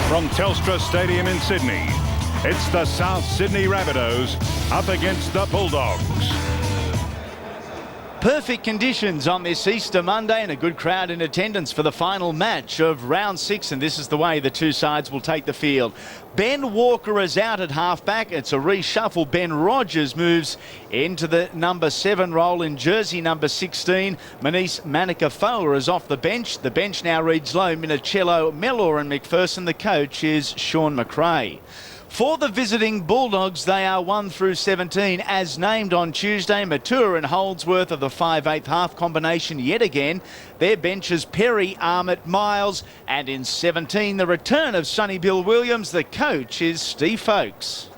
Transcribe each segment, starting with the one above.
From TELSTRA Stadium in Sydney, it's the South Sydney Rabbitohs up against the Bulldogs. Perfect conditions on this Easter Monday and a good crowd in attendance for the final match of round 6, and this is the way the two sides will take the field. Ben Walker is out at halfback. It's a reshuffle. Ben Rogers moves into the number 7 role in jersey number 16. Manise Manikafoa is off the bench. The bench now reads low: Minicello, Mellor and McPherson. The coach is Sean McRae. For the visiting Bulldogs, they are 1 through 17 as named on Tuesday. Matua and Holdsworth of the 5/8 half combination yet again. Their bench is Perry, Armott, Miles, and in 17 the return of Sonny Bill Williams. The coach is Steve Folkes.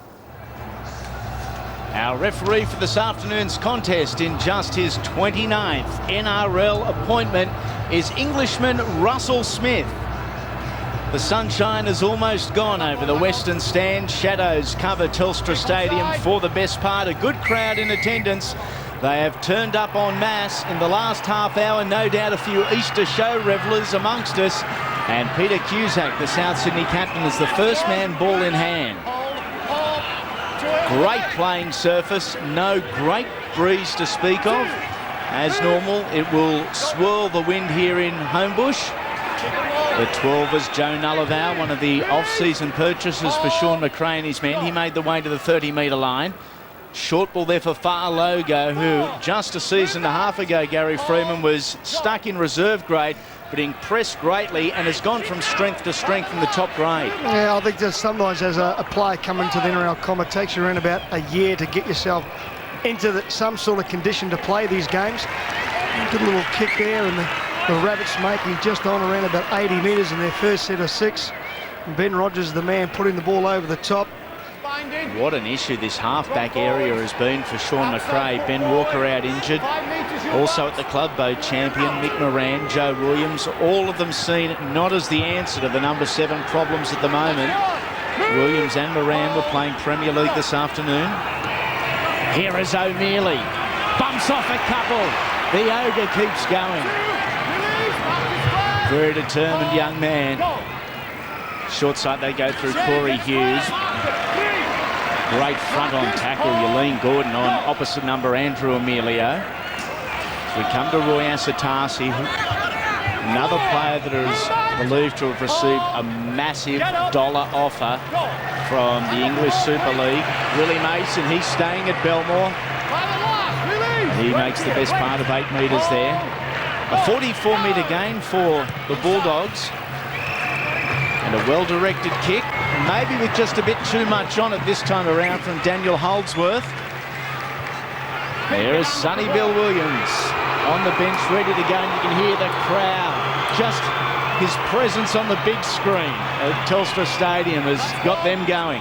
Our referee for this afternoon's contest in just his 29th NRL appointment is Englishman Russell Smith. The sunshine is almost gone over the western stand. Shadows cover Telstra Stadium for the best part. A good crowd in attendance. They have turned up en masse in the last half hour. No doubt a few Easter show revellers amongst us. And Peter Cusack, the South Sydney captain, is the first man ball in hand. Great playing surface. No great breeze to speak of. As normal, it will swirl the wind here in Homebush. The 12ers, Joe Nullival, one of the off-season purchases for Sean McRae and his men. He made the way to the 30-metre line. Short ball there for Farlogo, who just a season and a half ago, Gary Freeman, was stuck in reserve grade, but impressed greatly and has gone from strength to strength in the top grade. Yeah, I think that sometimes as a player coming to the NRL comp, it takes you around about a year to get yourself into some sort of condition to play these games. Good little kick there, and the Rabbits making just on around about 80 metres in their first set of 6. And Ben Rogers, the man, putting the ball over the top. What an issue this halfback area has been for Sean McRae. Ben Walker out injured. Also at the club boat champion, Mick Moran, Joe Williams, all of them seen not as the answer to the number 7 problems at the moment. Williams and Moran were playing Premier League this afternoon. Here is O'Mealy. Bumps off a couple. The ogre keeps going. Very determined young man. Short side they go through Corey Hughes. Great front on tackle. Yleen Gordon on opposite number Andrew Emilio. We come to Roy Asatasi, another player that is believed to have received a massive dollar offer from the English Super League. Willie Mason, he's staying at Belmore. He makes the best part of 8 metres there. A 44-metre gain for the Bulldogs. And a well-directed kick, maybe with just a bit too much on it this time around from Daniel Holdsworth. There is Sonny Bill Williams on the bench, ready to go, and you can hear the crowd. Just his presence on the big screen at Telstra Stadium has got them going.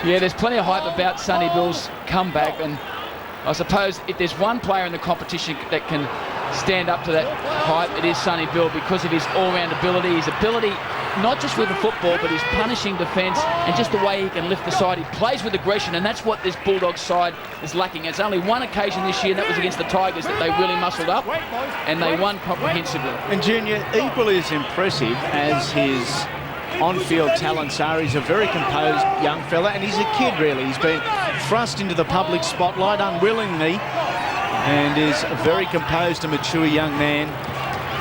Yeah, there's plenty of hype about Sonny Bill's comeback, and I suppose if there's one player in the competition that can stand up to that hype, it is Sonny Bill, because of his all-round ability, his ability not just with the football, but his punishing defence and just the way he can lift the side. He plays with aggression, and that's what this Bulldogs side is lacking. It's only one occasion this year, and that was against the Tigers, that they really muscled up, and they won comprehensively. And Junior, equally as impressive as his on-field talents are, he's a very composed young fella, and he's a kid really. He's been thrust into the public spotlight unwillingly, and is a very composed and mature young man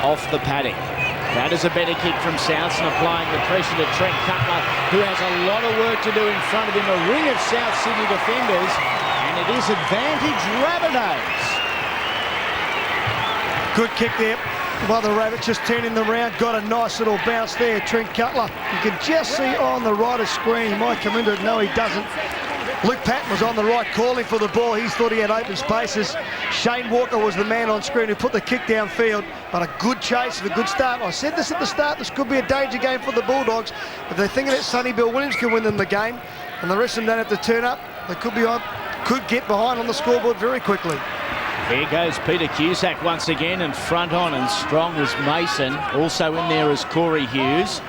off the paddock. That is a better kick from Southson, applying the pressure to Trent Cutler, who has a lot of work to do in front of him. A ring of South Sydney defenders, and it is advantage Rabbitohs. Good kick there by the Rabbits, just turning them around. Got a nice little bounce there, Trent Cutler. You can just see on the right of screen, he might come into it. No, he doesn't. Luke Patton was on the right calling for the ball. He thought he had open spaces. Shane Walker was the man on screen who put the kick downfield, but a good chase and a good start. I said this at the start, this could be a danger game for the Bulldogs. If they're thinking that Sonny Bill Williams can win them the game and the rest of them don't have to turn up, they could get behind on the scoreboard very quickly. Here goes Peter Cusack once again, and front on and strong was Mason. Also in there is Corey Hughes.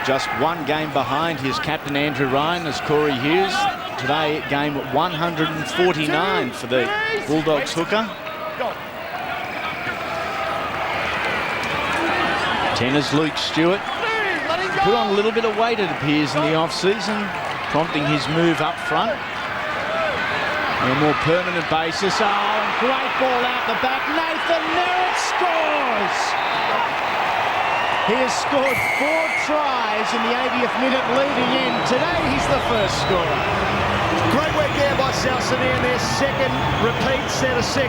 Just one game behind his captain Andrew Ryan as Corey Hughes. Today at game 149 for the Bulldogs hooker. 10 is Luke Stewart. Put on a little bit of weight, it appears, in the off-season, prompting his move up front. On a more permanent basis. Oh, great ball out the back. Nathan Merritt scores! He has scored 4 tries in the 80th minute leading in. Today, he's the first scorer. Great work there by South Sydney in their second repeat set of 6.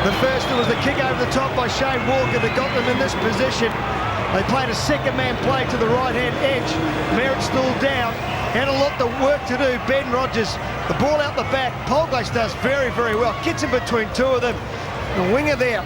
The first was the kick over the top by Shane Walker that got them in this position. They played a second-man play to the right-hand edge. Merritt still down. Had a lot of work to do. Ben Rogers, the ball out the back. Polglace does very, very well. Gets in between 2 of them. The winger there.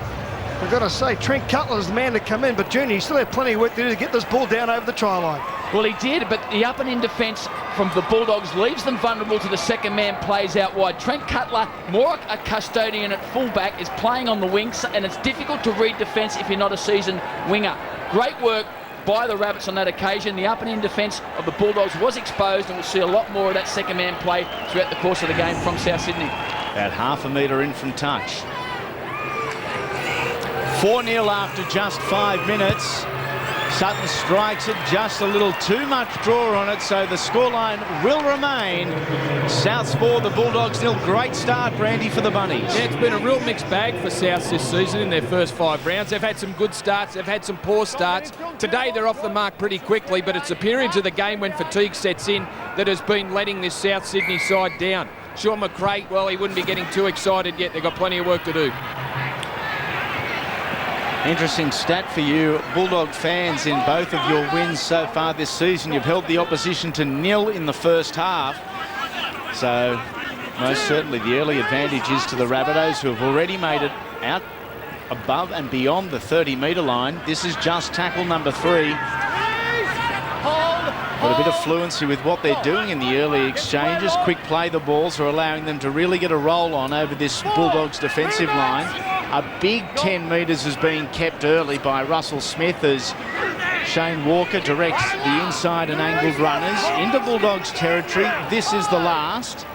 We've got to say, Trent Cutler is the man to come in, but Junior, he still had plenty of work to do to get this ball down over the try line. Well, he did, but the up and in defence from the Bulldogs leaves them vulnerable to the second man plays out wide. Trent Cutler, more a custodian at fullback, is playing on the wings, and it's difficult to read defence if you're not a seasoned winger. Great work by the Rabbits on that occasion. The up and in defence of the Bulldogs was exposed, and we'll see a lot more of that second man play throughout the course of the game from South Sydney. About half a metre in from touch. 4-0 after just 5 minutes. Sutton strikes it, just a little too much draw on it, so the scoreline will remain South's 4, the Bulldogs nil. Great start, Brandy, for the Bunnies. Yeah, it's been a real mixed bag for South this season in their first 5 rounds. They've had some good starts, they've had some poor starts. Today they're off the mark pretty quickly, but it's a period of the game when fatigue sets in that has been letting this South Sydney side down. Sean McRae, well, he wouldn't be getting too excited yet. They've got plenty of work to do. Interesting stat for you, Bulldog fans, in both of your wins so far this season. You've held the opposition to 0 in the first half. So, most certainly the early advantage is to the Rabbitohs, who have already made it out above and beyond the 30-metre line. This is just tackle number 3. Got a bit of fluency with what they're doing in the early exchanges. Quick play the balls are allowing them to really get a roll on over this Bulldogs defensive line. A big 10 metres is being kept early by Russell Smith as Shane Walker directs the inside and angled runners into Bulldogs territory. This is the last.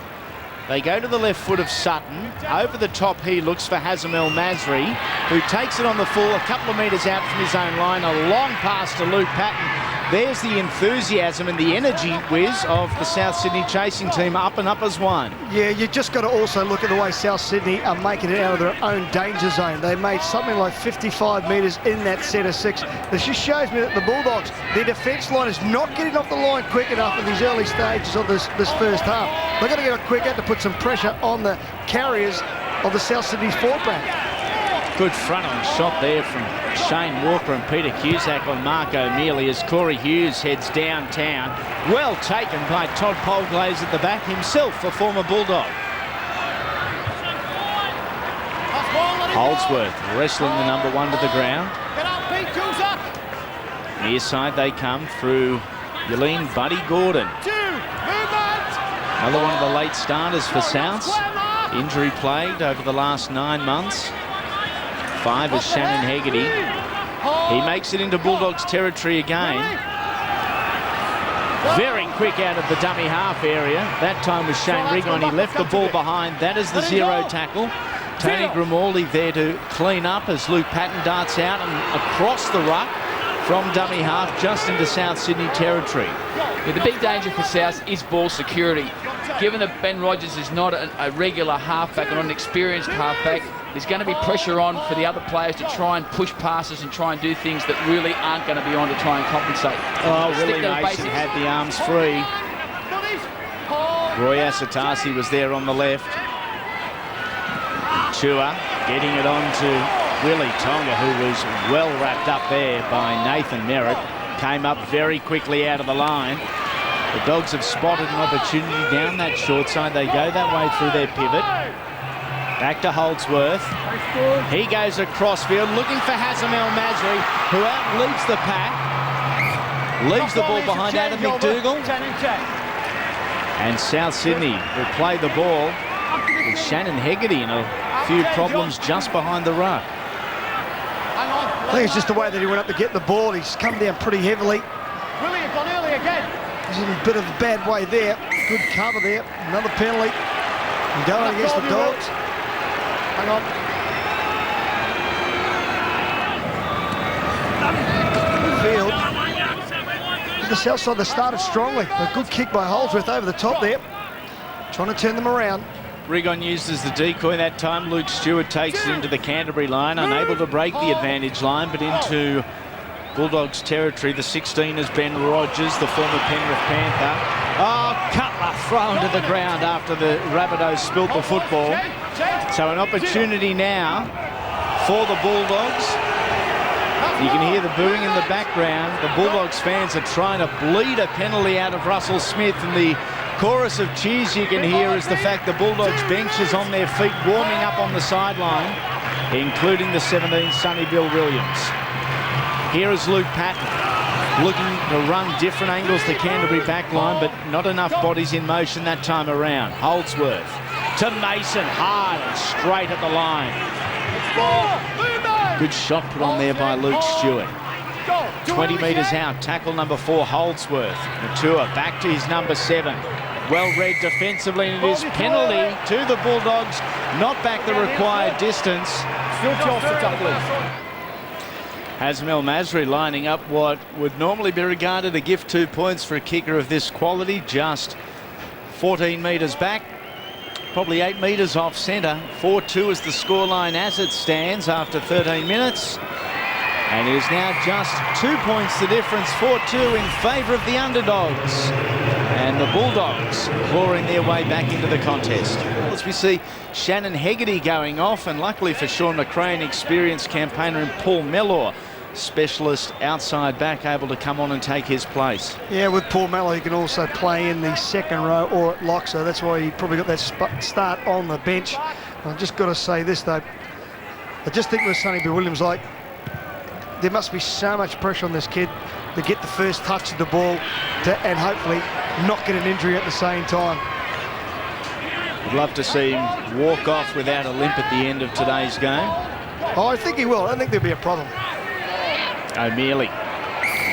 They go to the left foot of Sutton. Over the top, he looks for Hazem El Masri, who takes it on the full, a couple of metres out from his own line. A long pass to Luke Patton. There's the enthusiasm and the energy, Wiz, of the South Sydney chasing team, up and up as one. Yeah, you just got to also look at the way South Sydney are making it out of their own danger zone. They made something like 55 metres in that set of 6. This just shows me that the Bulldogs, their defence line is not getting off the line quick enough in these early stages of this first half. They've got to get it quicker to put some pressure on the carriers of the South Sydney forward pack. Good front-on shot there from Shane Walker and Peter Cusack on Mark O'Mealy as Corey Hughes heads downtown. Well taken by Todd Polglaze at the back, himself a former Bulldog. Holdsworth wrestling the number 1 to the ground. Near side they come through Yelene Buddy Gordon. Another one of the late starters for Souths. Injury plagued over the last 9 months. 5 is Shannon Hegarty. He makes it into Bulldogs territory again. Very quick out of the dummy half area. That time was Shane Rigon. He left the ball behind. That is the 0 tackle. Tony Grimaldi there to clean up as Luke Patton darts out and across the ruck from dummy half just into South Sydney territory. Yeah, the big danger for South is ball security. Given that Ben Rogers is not a regular halfback or an experienced halfback, there's going to be pressure on for the other players to try and push passes and try and do things that really aren't going to be on to try and compensate. Oh, Willie Mason had the arms free. Roy Asatasi was there on the left. Chua getting it on to Willie Tonga, who was well wrapped up there by Nathan Merritt. Came up very quickly out of the line. The Dogs have spotted an opportunity down that short side. They go that way through their pivot. Back to Holdsworth. He goes across field looking for Hazem El Masri, who outleads the pack. Leaves the ball behind Adam McDougall. And South Sydney will play the ball with Shannon Hegarty and a few problems just behind the ruck. I think it's just the way that he went up to get the ball. He's come down pretty heavily. He's in a bit of a bad way there. Good cover there. Another penalty. And going against the Dogs. Hang on. Field. The south side, they started strongly. A good kick by Holdsworth over the top there. Trying to turn them around. Rigon used as the decoy that time. Luke Stewart takes it into the Canterbury line, unable to break the advantage line, but into Bulldogs territory. The 16 is Ben Rogers, the former Penrith Panther. Oh, Cutler thrown to the ground after the Rabbitohs spilt the football. So an opportunity now for the Bulldogs. You can hear the booing in the background. The Bulldogs fans are trying to bleed a penalty out of Russell Smith, and the chorus of cheers you can hear is the fact the Bulldogs bench is on their feet, warming up on the sideline, including the 17, Sonny Bill Williams. Here is Luke Patton, looking to run different angles to Canterbury back line, but not enough bodies in motion that time around. Holdsworth to Mason, hard and straight at the line. Good shot put on there by Luke Stewart. 20 metres out, tackle number 4, Holdsworth. Matua back to his number 7. Well read defensively, and it is penalty to the Bulldogs. Not back the required distance. Hazem El Masri lining up what would normally be regarded a gift 2 points for a kicker of this quality. Just 14 metres back. Probably 8 metres off centre. 4-2 is the scoreline as it stands after 13 minutes. And it is now just 2 points the difference, 4-2 in favour of the underdogs. And the Bulldogs clawing their way back into the contest. As we see Shannon Hegarty going off, and luckily for Sean McRae, an experienced campaigner in Paul Mellor, specialist outside back, able to come on and take his place. Yeah, with Paul Mellor, he can also play in the second row or at lock, so that's why he probably got that start on the bench. I've just got to say this, though. I just think with Sonny Bill Williams, like, there must be so much pressure on this kid to get the first touch of the ball and hopefully not get an injury at the same time. I'd love to see him walk off without a limp at the end of today's game. Oh, I think he will. I don't think there'll be a problem. O'Mealy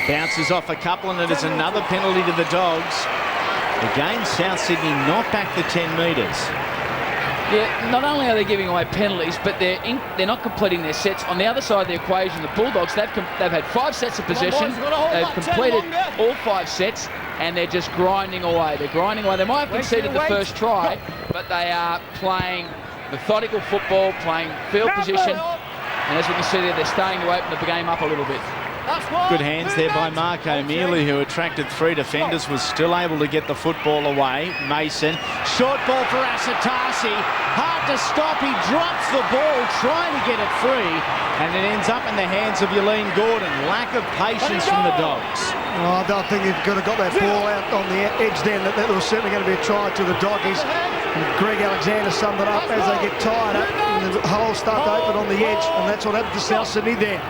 bounces off a couple, and it is another penalty to the Dogs. Again, South Sydney not back the 10 metres. Yeah, not only are they giving away penalties, but they're not completing their sets. On the other side of the equation, the Bulldogs, they've had 5 sets of possession. They've completed all 5 sets, and they're just grinding away. They're grinding away. They might have conceded the first try, but they are playing methodical football, playing field position. And as we can see there, they're starting to open the game up a little bit. Good hands there by Mark O'Mealy, who attracted 3 defenders, was still able to get the football away. Mason, short ball for Asatasi, hard to stop, he drops the ball, trying to get it free, and it ends up in the hands of Yleen Gordon. Lack of patience from the Dogs. Oh, I don't think he could have got that ball out on the edge then. That was certainly going to be a try to the Doggies. And Greg Alexander summed it up as they get tired up and the holes start to open on the edge, and that's what happened to South Sydney there.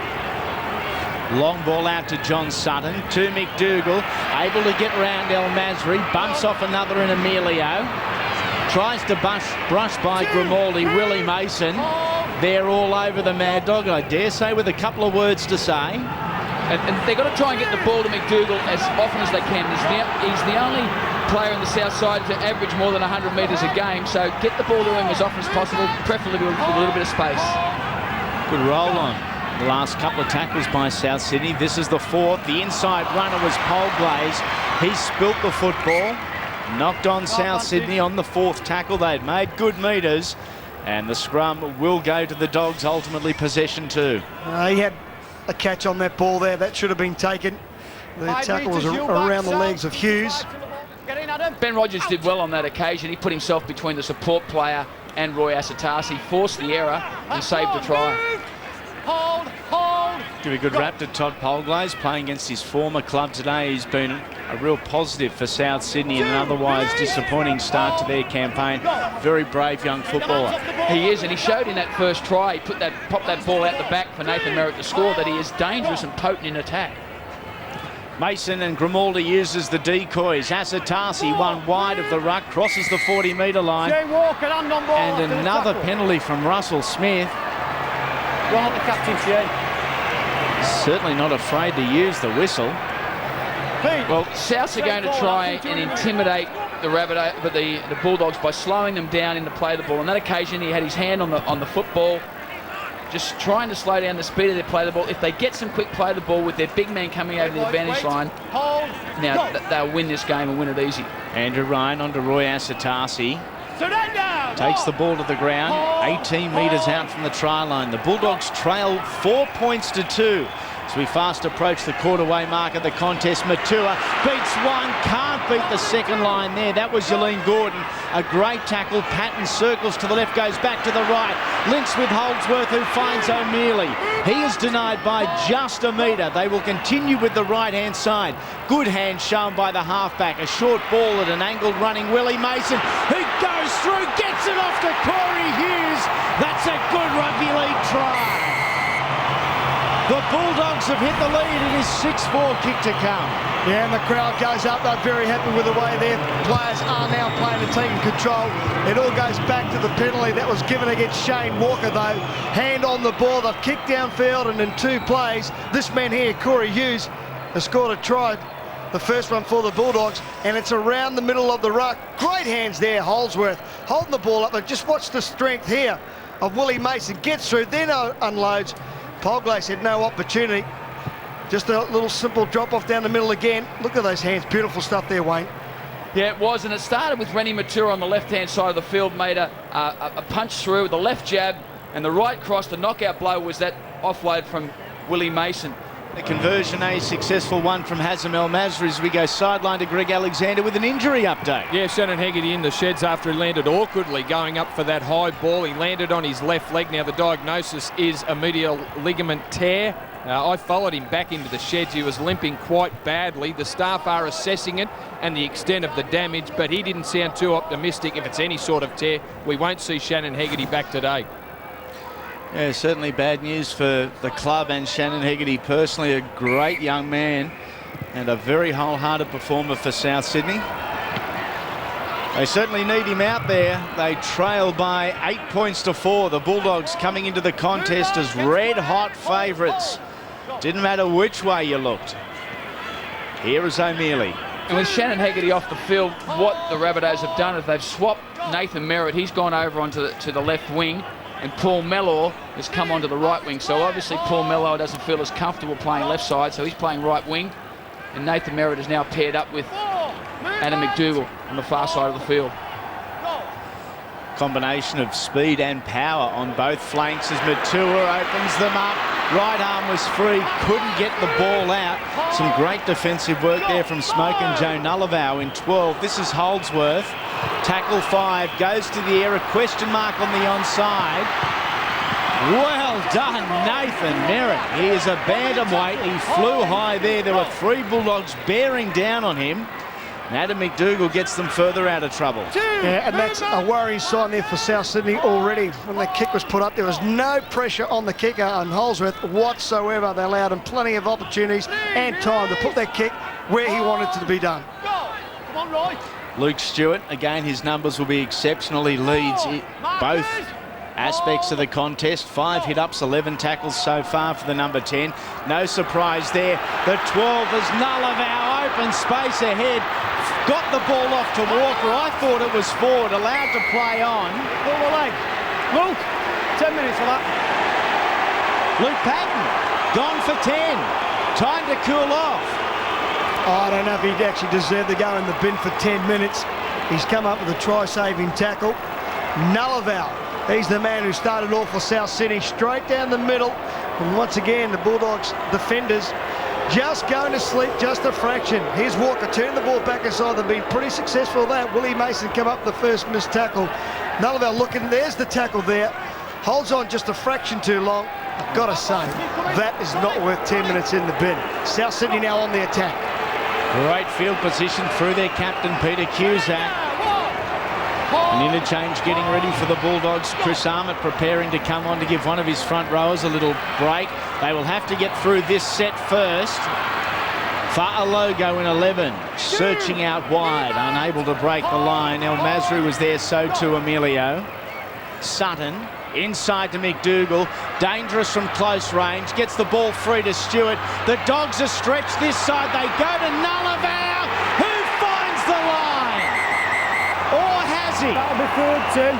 Long ball out to John Sutton, to McDougall, able to get round El Masri, bumps off another in Emilio, tries to brush by Grimaldi. Willie Mason, they're all over the Mad Dog, I dare say, with a couple of words to say. And they've got to try and get the ball to McDougall as often as they can. He's the only player on the south side to average more than 100 metres a game, so get the ball to him as often as possible, preferably with a little bit of space. Good roll on. The last couple of tackles by South Sydney. This is the 4th. The inside runner was Polglaze. He spilt the football. Knocked on South Sydney on the 4th tackle. They'd made good metres. And the scrum will go to the Dogs, ultimately possession 2. He had a catch on that ball there. That should have been taken. The tackle was around the legs of Hughes. Ben Rogers did well on that occasion. He put himself between the support player and Roy Asatasi, forced the error and saved a try. Hold. Give a good rap to Todd Polglaze, playing against his former club today. He's been a real positive for South Sydney in an otherwise disappointing start to their campaign. Very brave young footballer. He is, and he showed in that first try. He popped that ball out the back for Nathan Merritt to score, that he is dangerous and potent in attack. Mason and Grimaldi uses the decoys. Asatasi, one wide of the ruck, crosses the 40-metre line. And another penalty from Russell Smith. Well, not the captain, Shane. Certainly not afraid to use the whistle. Well, Souths are going to try and intimidate the Bulldogs by slowing them down in the play of the ball. On that occasion, he had his hand on the football, just trying to slow down the speed of their play of the ball. If they get some quick play of the ball with their big man coming over the advantage line, now they'll win this game and win it easy. Andrew Ryan onto Roy Asatasi. Takes the ball to the ground, 18 metres out from the try line. The Bulldogs trail 4 points to 2. As we fast approach the quarter-way mark of the contest, Matua beats one, can't beat the second line there. That was Yolene Gordon. A great tackle. Patton circles to the left, goes back to the right. Links with Holdsworth, who finds O'Mealy. He is denied by just a metre. They will continue with the right-hand side. Good hand shown by the halfback. A short ball at an angle running Willie Mason, who goes through, gets it off to Corey Hughes. That's a good rugby league try. The Bulldogs have hit the lead. It is 6-4 kick to come. Yeah, and the crowd goes up. They're very happy with the way their players are now playing and taking control. It all goes back to the penalty that was given against Shane Walker, though. Hand on the ball. They've kicked downfield, and in 2 plays, this man here, Corey Hughes, has scored a try. The first one for the Bulldogs, and it's around the middle of the ruck. Great hands there, Holdsworth, holding the ball up. And just watch the strength here of Willie Mason. Gets through, then unloads. Polglase had no opportunity. Just a little simple drop-off down the middle again. Look at those hands. Beautiful stuff there, Wayne. Yeah, it was, and it started with Rennie Matura on the left-hand side of the field, made a punch through, the left jab, and the right cross. The knockout blow was that offload from Willie Mason. The conversion, a successful one from Hazem El Masri as we go sideline to Greg Alexander with an injury update. Yeah, Shannon Hegarty in the sheds after he landed awkwardly going up for that high ball. He landed on his left leg. Now the diagnosis is a medial ligament tear. I followed him back into the sheds. He was limping quite badly. The staff are assessing it and the extent of the damage, but he didn't sound too optimistic. If it's any sort of tear, we won't see Shannon Hegarty back today. Yeah, certainly bad news for the club and Shannon Hegarty personally. A great young man and a very wholehearted performer for South Sydney. They certainly need him out there. They trail by 8 points to 4. The Bulldogs coming into the contest as red-hot favourites. Didn't matter which way you looked. Here is O'Mealy. And with Shannon Hegarty off the field, what the Rabbitohs have done is they've swapped Nathan Merritt. He's gone over onto the left wing, and Paul Mellor has come onto the right wing. So obviously Paul Mellor doesn't feel as comfortable playing left side, so he's playing right wing. And Nathan Merritt is now paired up with Adam McDougall on the far side of the field. Combination of speed and power on both flanks as Matua opens them up. Right arm was free, couldn't get the ball out. Some great defensive work there from Smoke and Joe Nullavow in 12. This is Holdsworth. Tackle 5, goes to the air, a question mark on the onside. Well done, Nathan Merritt. He is a bantamweight. He flew high there. There were 3 Bulldogs bearing down on him. And Adam McDougall gets them further out of trouble. Yeah, and that's a worrying sign there for South Sydney already. When the kick was put up, there was no pressure on the kicker on Holdsworth whatsoever. They allowed him plenty of opportunities and time to put that kick where he wanted it to be done. Come on, Roy. Luke Stewart, again, his numbers will be exceptional. He leads both aspects of the contest. 5 hit-ups, 11 tackles so far for the number 10. No surprise there. The 12 is Nullavow, open space ahead. Got the ball off to Walker. I thought it was forward, allowed to play on. Pull the leg. Luke, 10 minutes for that. Luke Patton, gone for 10. Time to cool off. I don't know if he'd actually deserved to go in the bin for 10 minutes. He's come up with a try-saving tackle. Nullavow, he's the man who started off for South Sydney, straight down the middle. And once again, the Bulldogs defenders just going to sleep just a fraction. Here's Walker, turn the ball back inside. They've been pretty successful at that. Willie Mason come up the first missed tackle. Nullavow looking, there's the tackle there. Holds on just a fraction too long. I've got to say, that is not worth 10 minutes in the bin. South Sydney now on the attack. Great field position through their captain, Peter Cusack. An interchange getting ready for the Bulldogs. Chris Armott preparing to come on to give one of his front rowers a little break. They will have to get through this set first. Fa'alogo in 11, searching out wide, unable to break the line. El Masri was there, so too Emilio. Sutton inside to McDougall, dangerous from close range, gets the ball free to Stewart. The Dogs are stretched this side, they go to Nullavow, who finds the line? Or has he? That'll be third, Tim.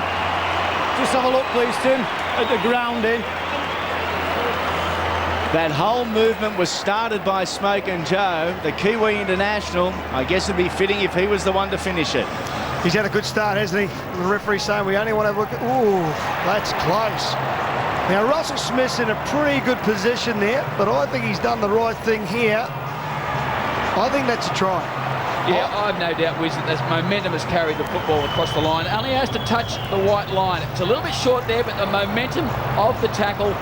Just have a look, please, Tim, at the grounding. That whole movement was started by Smoke and Joe, the Kiwi international. I guess it'd be fitting if he was the one to finish it. He's had a good start, hasn't he? The referee saying we only want to have a look at... Ooh, that's close. Now, Russell Smith's in a pretty good position there, but I think he's done the right thing here. I think that's a try. Yeah, I've no doubt, Wiz, that this momentum has carried the football across the line. Only has to touch the white line. It's a little bit short there, but the momentum of the tackle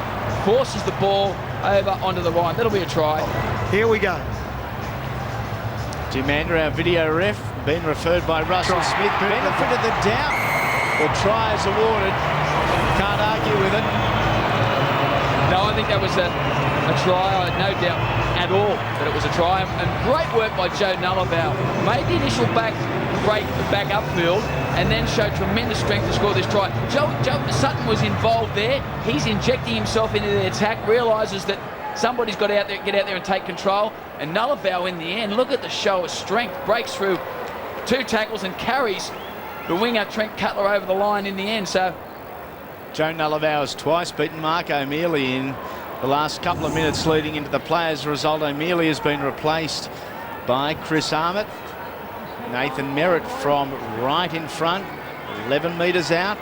forces the ball over onto the line. That'll be a try. Here we go. Jim Andrew, our video ref, been referred by Russell Smith. Benefit of the doubt. The try is awarded. Can't argue with it. No, I think that was a try. I had no doubt at all that it was a try. And great work by Joe Nullavow. Made the initial break back upfield and then showed tremendous strength to score this try. Joe Sutton was involved there. He's injecting himself into the attack, realises that somebody's got to get out there and take control. And Nullavow in the end, look at the show of strength. Breaks through 2 tackles and carries the winger Trent Cutler over the line in the end. So Joe Nullavow has twice beaten Mark O'Mealy in the last couple of minutes leading into the play. As a result, O'Mealy has been replaced by Chris Armott. Nathan Merritt from right in front, 11 metres out.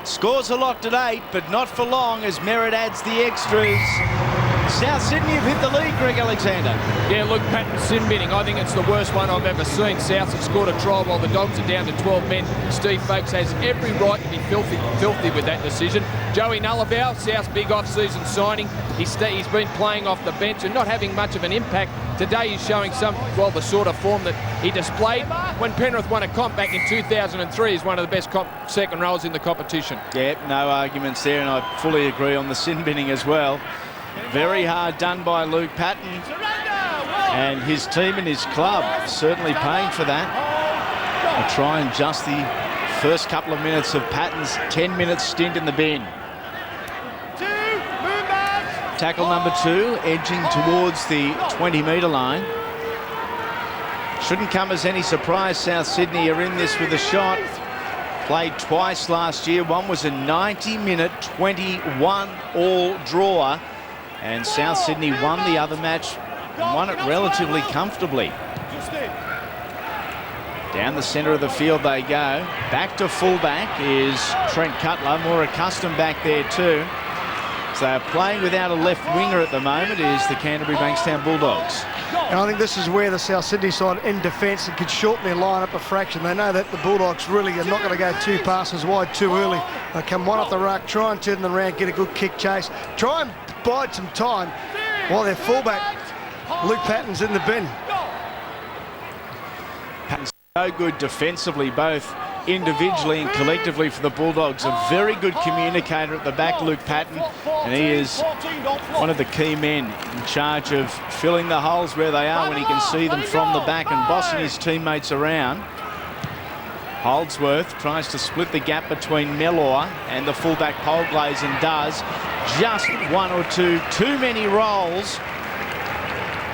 Scores are locked at 8, but not for long as Merritt adds the extras. South Sydney have hit the lead, Greg Alexander. Yeah, Luke Patton's sin binning. I think it's the worst one I've ever seen. South have scored a try while the Dogs are down to 12 men. Steve Folkes has every right to be filthy with that decision. Joey Nullavow, South's big off-season signing. He's been playing off the bench and not having much of an impact. Today he's showing the sort of form that he displayed when Penrith won a comp back in 2003. He's one of the best second rows in the competition. Yep, no arguments there, and I fully agree on the sin binning as well. Very hard done by Luke Patton, and his team and his club certainly paying for that. A try in just the first couple of minutes of Patton's 10-minute stint in the bin. Tackle number 2, edging towards the 20-metre line. Shouldn't come as any surprise South Sydney are in this with a shot. Played twice last year. One was a 90-minute 21-all draw. And South Sydney won the other match and won it relatively comfortably. Down the centre of the field they go. Back to fullback is Trent Cutler, more accustomed back there too. So they're playing without a left winger at the moment is the Canterbury Bankstown Bulldogs. And I think this is where the South Sydney side in defence could shorten their line up a fraction. They know that the Bulldogs really are not going to go 2 passes wide too early. They come one off the ruck, try and turn them around, get a good kick chase, try and bide some time while their fullback Luke Patton's in the bin. Patton's so good defensively, both individually and collectively for the Bulldogs. A very good communicator at the back, Luke Patton, and he is one of the key men in charge of filling the holes where they are when he can see them from the back and bossing his teammates around. Holdsworth tries to split the gap between Mellor and the fullback Polglaze and does. Just 1 or 2 too many rolls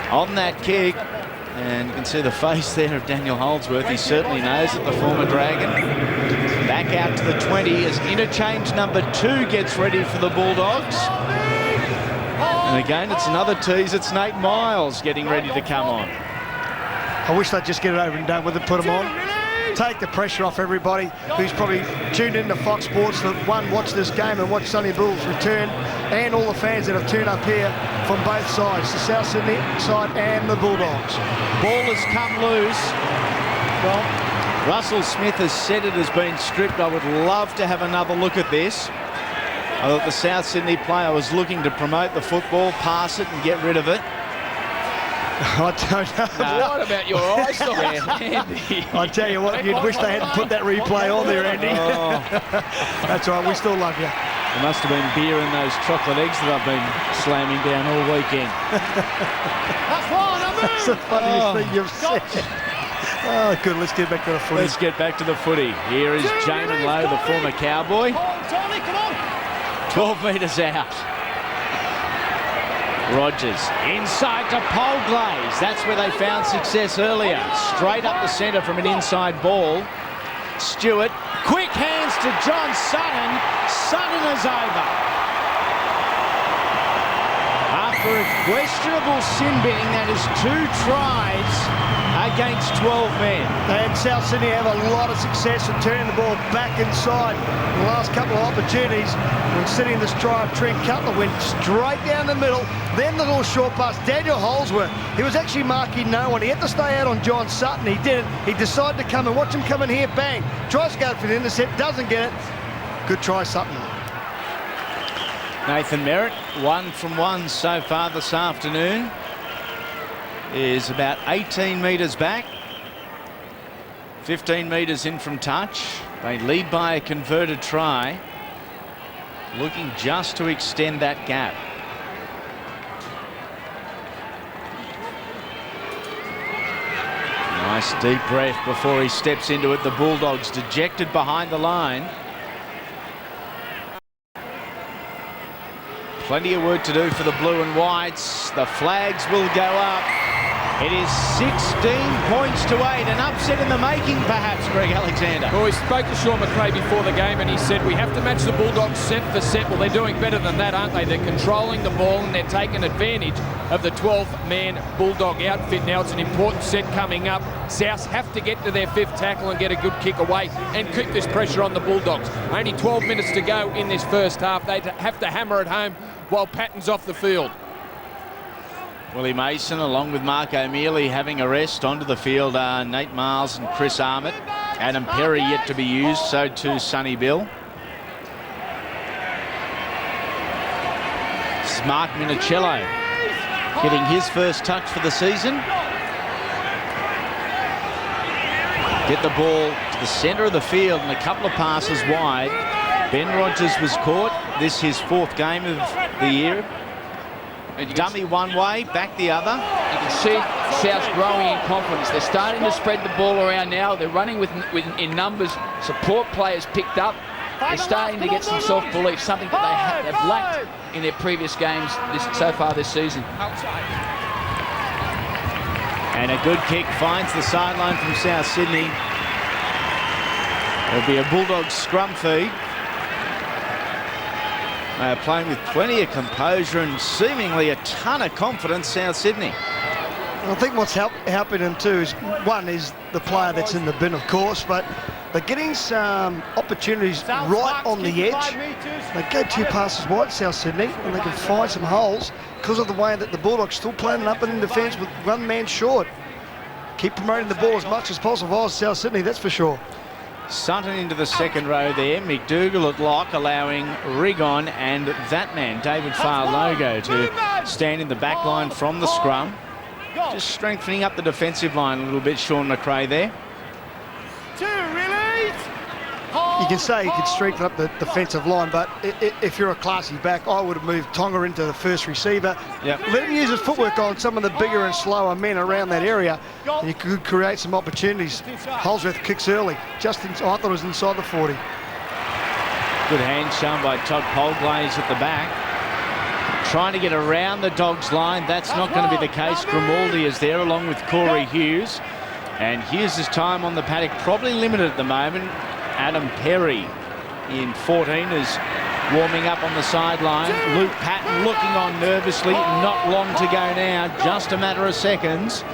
on that kick. And you can see the face there of Daniel Holdsworth. He certainly knows it, the former Dragon. Back out to the 20 as interchange number 2 gets ready for the Bulldogs. And again, it's another tease. It's Nate Miles getting ready to come on. I wish they'd just get it over and done with it, put them on. Take the pressure off everybody who's probably tuned into Fox Sports to watch this game and watch Sonny Bill's return, and all the fans that have turned up here from both sides, the South Sydney side and the Bulldogs. Ball has come loose. Well, Russell Smith has said it has been stripped. I would love to have another look at this. I thought the South Sydney player was looking to promote the football, pass it and get rid of it. I don't know. What about your eyes, Andy? I tell you what, you'd wish they hadn't put that replay on there, Andy. Oh. That's all right, we still love you. There must have been beer in those chocolate eggs that I've been slamming down all weekend. That's the funniest thing you've said. Oh, good, let's get back to the footy. Let's get back to the footy. Here is Jamin Lowe, the former Cowboy. 12 metres out. Rogers inside to Polglaze. That's where they found success earlier. Straight up the centre from an inside ball. Stewart, quick hands to John Sutton. Sutton is over. for a questionable sin binning. That is 2 tries against 12 men. And South Sydney have a lot of success in turning the ball back inside. The last couple of opportunities when sitting this try of Trent Cutler went straight down the middle. Then the little short pass. Daniel Holsworth, he was actually marking no one. He had to stay out on John Sutton. He didn't. He decided to come and watch him come in here. Bang. Tries to go for the intercept. Doesn't get it. Good try, Sutton. Nathan Merritt, 1 from 1 so far this afternoon. Is about 18 metres back. 15 metres in from touch. They lead by a converted try. Looking just to extend that gap. Nice deep breath before he steps into it. The Bulldogs dejected behind the line. Plenty of work to do for the blue and whites. The flags will go up. It is 16 points to 8. An upset in the making, perhaps, Greg Alexander. Well, we spoke to Sean McRae before the game and he said we have to match the Bulldogs set for set. Well, they're doing better than that, aren't they? They're controlling the ball and they're taking advantage of the 12-man Bulldog outfit. Now it's an important set coming up. South have to get to their 5th tackle and get a good kick away and keep this pressure on the Bulldogs. Only 12 minutes to go in this first half. They have to hammer it home while Patton's off the field. Willie Mason, along with Mark O'Mealy, having a rest. Onto the field are Nate Miles and Chris Armott. Adam Perry yet to be used, so too Sonny Bill. This is Mark Minicello getting his first touch for the season. Get the ball to the centre of the field and a couple of passes wide. Ben Rogers was caught. This his 4th game of the year. Dummy one way, back the other. You can see South's growing in confidence. They're starting to spread the ball around now. They're running in numbers. Support players picked up. They're starting to get some self-belief, something that they've lacked in their previous games so far this season. And a good kick finds the sideline from South Sydney. There'll be a Bulldogs scrum feed. They are playing with plenty of composure and seemingly a ton of confidence, South Sydney. I think what's helping them too is, one is the player that's in the bin, of course, but they're getting some opportunities right on the edge. They go 2 passes wide, South Sydney, and they can find some holes because of the way that the Bulldogs still playing up in defence with 1 man short. Keep promoting the ball as much as possible as South Sydney, that's for sure. Sutton into the 2nd row there. McDougall at lock, allowing Rigon and that man, David Farlogo, to stand in the back line from the scrum. Just strengthening up the defensive line a little bit, Sean McRae there. 2, release! You can say you could strengthen up the defensive line, but if you're a classy back, I would have moved Tonga into the first receiver. Yep. Let him use his footwork on some of the bigger and slower men around that area, and you could create some opportunities. Holsworth kicks early. I thought it was inside the 40. Good hand shown by Todd Polglaze at the back. Trying to get around the Dogs line. That's not going to be the case. Grimaldi is there along with Corey Hughes. And Hughes' time on the paddock probably limited at the moment. Adam Perry in 14 is warming up on the sideline. Luke Patton looking on nervously. Not long to go now. Just a matter of seconds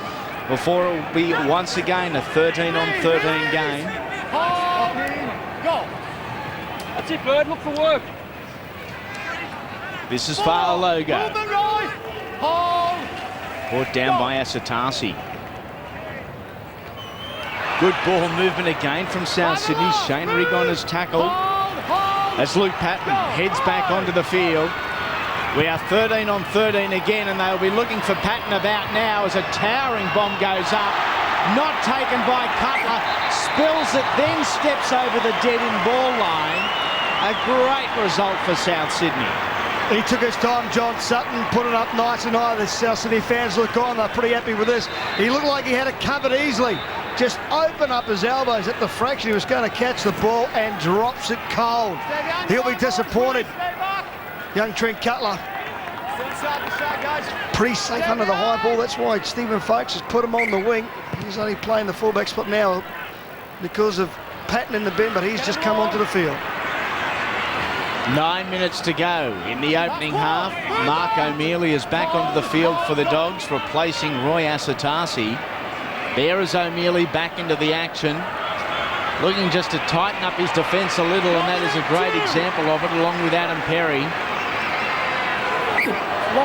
before it will be once again a 13-on-13 game. Go. That's it, Bird. Look for work. This is Farlogo. Hold. Brought down by Asatasi. Good ball movement again from South Sydney. Shane Rigon has tackled as Luke Patton heads back onto the field. We are 13-on-13 again, and they'll be looking for Patton about now as a towering bomb goes up. Not taken by Cutler. Spills it, then steps over the dead-end ball line. A great result for South Sydney. He took his time, John Sutton, put it up nice and high. The South Sydney fans look on, they're pretty happy with this. He looked like he had it covered easily. Just open up his elbows at the fraction. He was going to catch the ball and drops it cold. He'll be disappointed. Young Trent Cutler. Pretty safe under the high ball. That's why Stephen Folkes has put him on the wing. He's only playing the fullback spot now because of Patton in the bin, but he's just come onto the field. 9 minutes to go in the opening half. Mark O'Mealy is back onto the field for the Dogs, replacing Roy Asatasi. There is O'Mealy back into the action, looking just to tighten up his defence a little, and that is a great example of it, along with Adam Perry.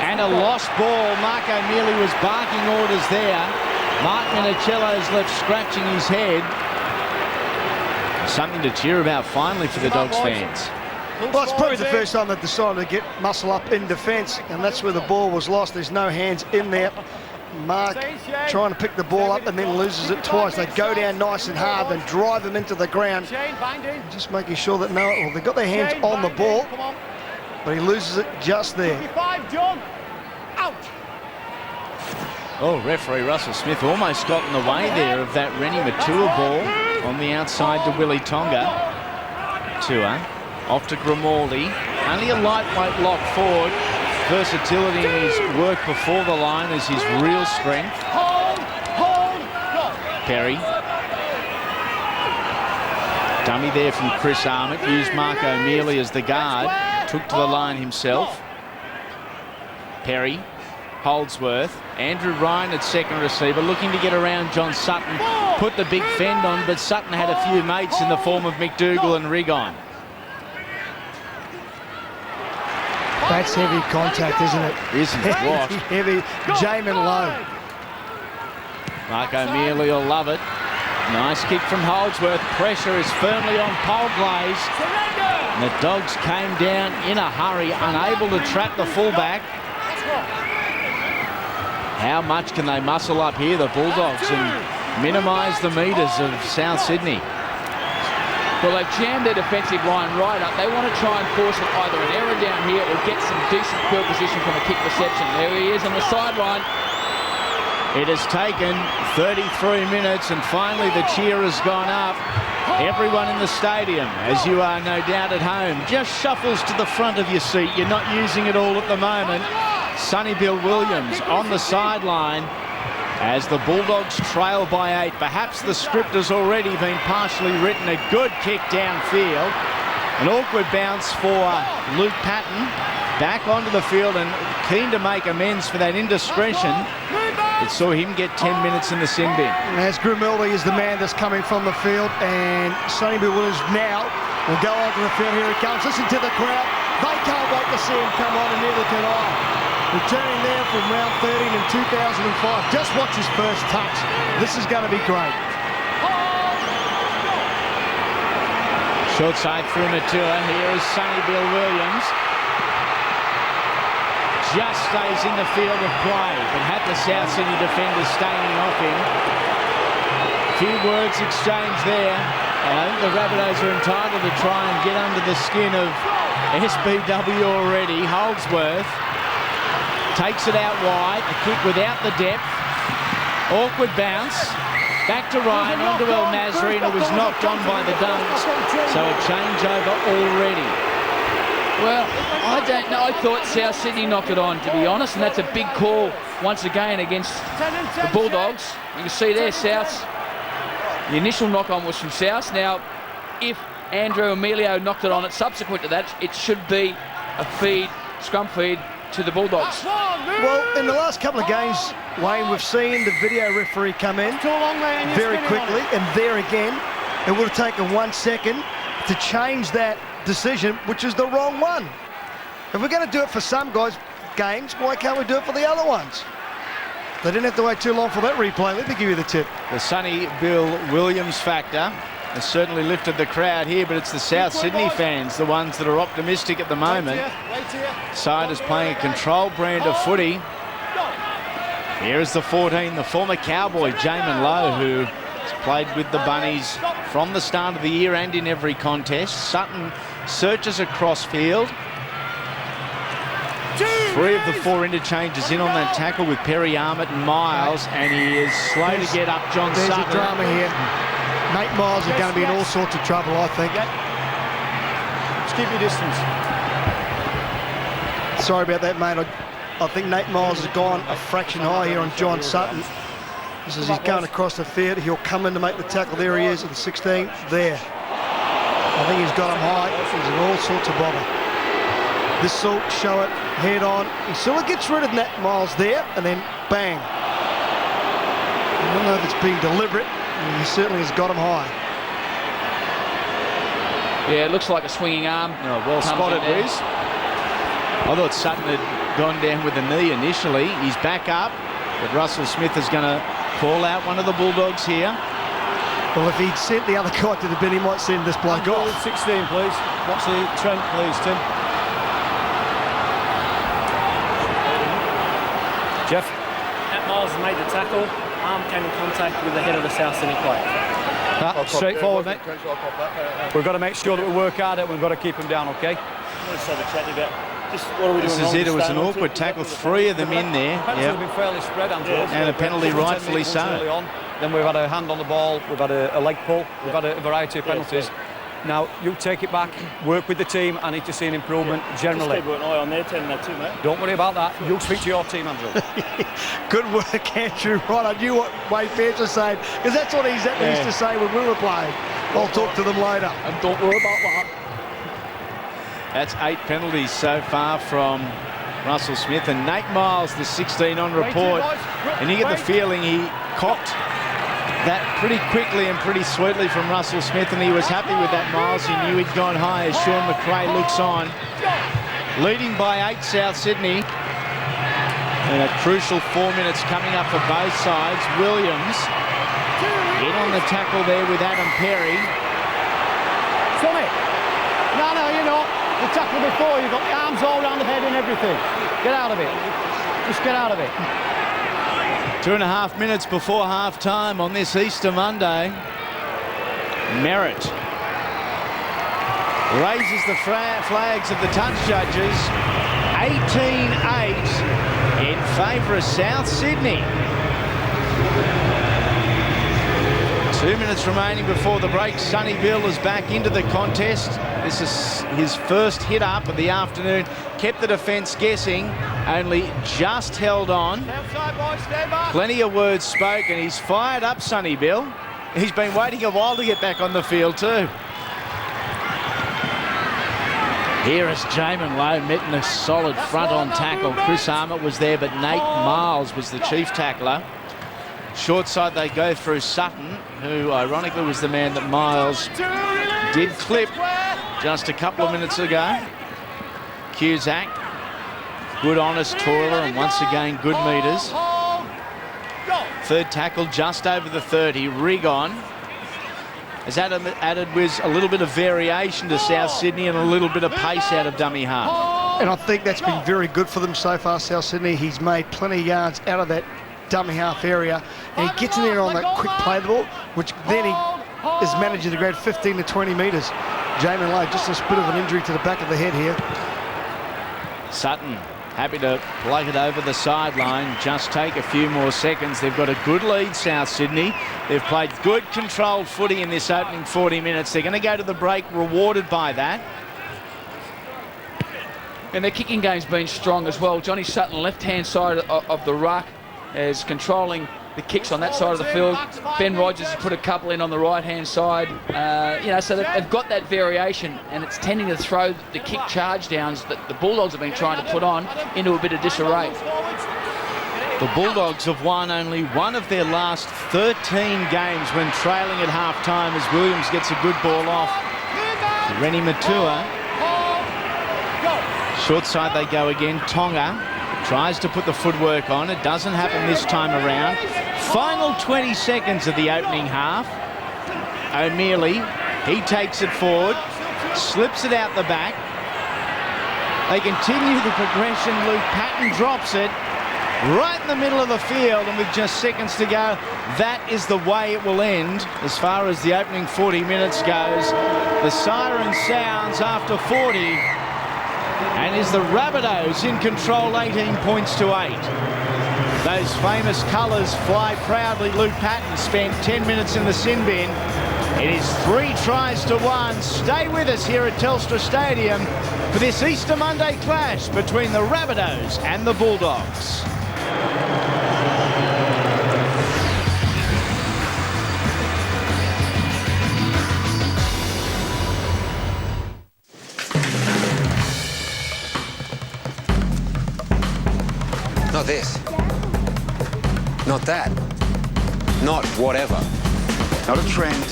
And a lost ball. Mark O'Mealy was barking orders there. Mark Minicello's left scratching his head. Something to cheer about finally for the Dogs fans. Well, it's probably the first time they've decided to get muscle up in defence, and that's where the ball was lost. There's no hands in there. Mark trying to pick the ball up and then loses it twice. They go down nice and hard and drive him into the ground. Just making sure that they've got their hands on the ball, but he loses it just there. Oh, referee Russell Smith almost got in the way there of that Rennie Matua ball on the outside to Willie Tonga. Tua off to Grimaldi. Only a lightweight lock forward. Versatility in his work before the line is his real strength. Perry. Dummy there from Chris Armitt. Used Mark O'Mealy as the guard. Took to the line himself. Perry. Holdsworth. Andrew Ryan at second receiver, looking to get around John Sutton. Put the big fend on, but Sutton had a few mates in the form of McDougall and Rigon. That's heavy contact, isn't it? Isn't it? What? Heavy. Jamin Lowe. Mark O'Mealy will love it. Nice kick from Holdsworth. Pressure is firmly on Polglaze. And the Dogs came down in a hurry, unable to trap the fullback. How much can they muscle up here, the Bulldogs, and minimise the metres of South Sydney? Well, they've jammed their defensive line right up. They want to try and force it either an error down here or get some decent field position from a kick reception. There he is on the sideline. It has taken 33 minutes and finally the cheer has gone up. Everyone in the stadium, as you are no doubt at home, just shuffles to the front of your seat. You're not using it all at the moment. Sonny Bill Williams on the sideline as the Bulldogs trail by 8. Perhaps the script has already been partially written. A good kick downfield. An awkward bounce for Luke Patton. Back onto the field and keen to make amends for that indiscretion. It saw him get 10 minutes in the sin bin. As Grimaldi is the man that's coming from the field, and Sonny Bill Williams now will go onto the field. Here he comes. Listen to the crowd. They can't wait to see him come on, and neither can I. Returning there from round 13 in 2005. Just watch his first touch. This is going to be great. Short side through Matua. Here is Sonny Bill Williams. Just stays in the field of play, but had the South Sydney defenders staying off him. A few words exchanged there, and I think the Rabbitohs are entitled to try and get under the skin of SBW already. Holdsworth takes it out wide, a kick without the depth. Awkward bounce. Back to Ryan, onto El Nazarene, who was knocked on by the Dunks. So a changeover already. Well, I don't know. I thought South Sydney knocked it on, to be honest, and that's a big call once again against the Bulldogs. You can see there, South. The initial knock-on was from South. Now, if Andrew Emilio knocked it on subsequent to that, it should be a feed, scrum feed, to the Bulldogs. Well, in the last couple of games, Wayne, we've seen the video referee come in very quickly, and there again, it would have taken 1 second to change that decision, which is the wrong one. If we're going to do it for some guys' games, why can't we do it for the other ones? They didn't have to wait too long for that replay. Let me give you the tip. The Sonny Bill Williams factor has certainly lifted the crowd here, but it's the South Sydney fans, the ones that are optimistic at the moment. Side is playing a controlled brand of footy. Here is the 14, the former Cowboy, Jamin Lowe, who has played with the Bunnies from the start of the year and in every contest. Sutton searches across field. 3 of the 4 interchanges in on that tackle with Perry Armitt and Miles, and he is slow to get up John Sutton. There's a drama here. Nate Miles is going to be in all sorts of trouble, I think. Just keep your distance. Sorry about that, mate. I think Nate Miles has gone a fraction high here on John Sutton. Just as he's going across the field, he'll come in to make the tackle. There he is at the 16, there. I think he's got him high. He's in all sorts of bother. This will show it head on. He sort of gets rid of Nat Miles there, and then bang. I don't know if it's been deliberate. He certainly has got him high. Yeah, it looks like a swinging arm. Oh, well spotted, Wiz. I thought Sutton had gone down with the knee initially. He's back up, but Russell Smith is going to call out one of the Bulldogs here. Well, if he'd sent the other guy to the bin, he might send this bloke off. 16, please. Watch the Trent, please, Tim. Jeff. Nat Miles made the tackle. Arm came in contact with the head of the South Sydney player. Straightforward, mate. We've got to make sure that we work hard at it. We've got to keep him down, okay? I want to start a chat about just what are we doing This is it. It was an awkward tackle. 3 of them in there. Penalties have been fairly spread, Andrew. And a penalty, rightfully so. Then we've had a hand on the ball. We've had a leg pull. We've had a variety of penalties. Now, you take it back, work with the team. I need to see an improvement generally. Just keep an eye on their team, that too, mate. Don't worry about that. You speak to your team, Andrew. Good work, Andrew. Right, I knew what Wade Pearce was saying, because that's what he used to say when we were playing. I'll talk to them later. And don't worry about that. That's 8 penalties so far from Russell Smith, and Nate Miles, the 16 on report. And you get the feeling he copped that pretty quickly and pretty sweetly from Russell Smith, and he was happy with that, Miles. He knew he'd gone high as Sean McRae looks on. Leading by 8, South Sydney. And a crucial 4 minutes coming up for both sides. Williams in on the tackle there with Adam Perry. Sonny. No, you're not. The tackle before, you've got the arms all around the head and everything. Get out of it. Just get out of it. 2.5 minutes before half-time on this Easter Monday. Merritt raises the flags of the touch judges. 18-8 in favour of South Sydney. 2 minutes remaining before the break. Sonny Bill is back into the contest. This is his first hit up of the afternoon. Kept the defence guessing, only just held on. Plenty of words spoken. He's fired up, Sonny Bill. He's been waiting a while to get back on the field too. Here is Jamin Lowe meeting a solid front-on tackle. Chris Armour was there, but Nate Miles was the chief tackler. Short side they go through Sutton, who ironically was the man that Miles did clip just a couple of minutes ago. Cusack, good honest toiler, and once again good metres. Third tackle just over the 30. Rigon has added with a little bit of variation to South Sydney and a little bit of pace out of dummy half. And I think that's been very good for them so far, South Sydney. He's made plenty of yards out of that dummy half area, and he gets in there on that quick play the ball, which then he is managing to grade 15 to 20 metres. Jamin Lowe, just a bit of an injury to the back of the head here. Sutton happy to plug it over the sideline. Just take a few more seconds. They've got a good lead, South Sydney. They've played good controlled footy in this opening 40 minutes. They're going to go to the break rewarded by that. And their kicking game's been strong as well. Johnny Sutton, left-hand side of the ruck, is controlling the kicks on that side of the field. Ben Rogers has put a couple in on the right-hand side. So they've got that variation, and it's tending to throw the kick charge downs that the Bulldogs have been trying to put on into a bit of disarray. The Bulldogs have won only one of their last 13 games when trailing at half-time as Williams gets a good ball off. Rennie Matua. Short side they go again. Tonga tries to put the footwork on. It doesn't happen this time around. Final 20 seconds of the opening half. O'Mealy, he takes it forward, slips it out the back. They continue the progression. Luke Patton drops it right in the middle of the field, and with just seconds to go, that is the way it will end as far as the opening 40 minutes goes. The siren sounds after 40. And is the Rabbitohs in control, 18 points to 8. Those famous colours fly proudly. Luke Patton spent 10 minutes in the sin bin. It is 3 tries to 1. Stay with us here at Telstra Stadium for this Easter Monday clash between the Rabbitohs and the Bulldogs. this. Not that. Not whatever. Not a trend.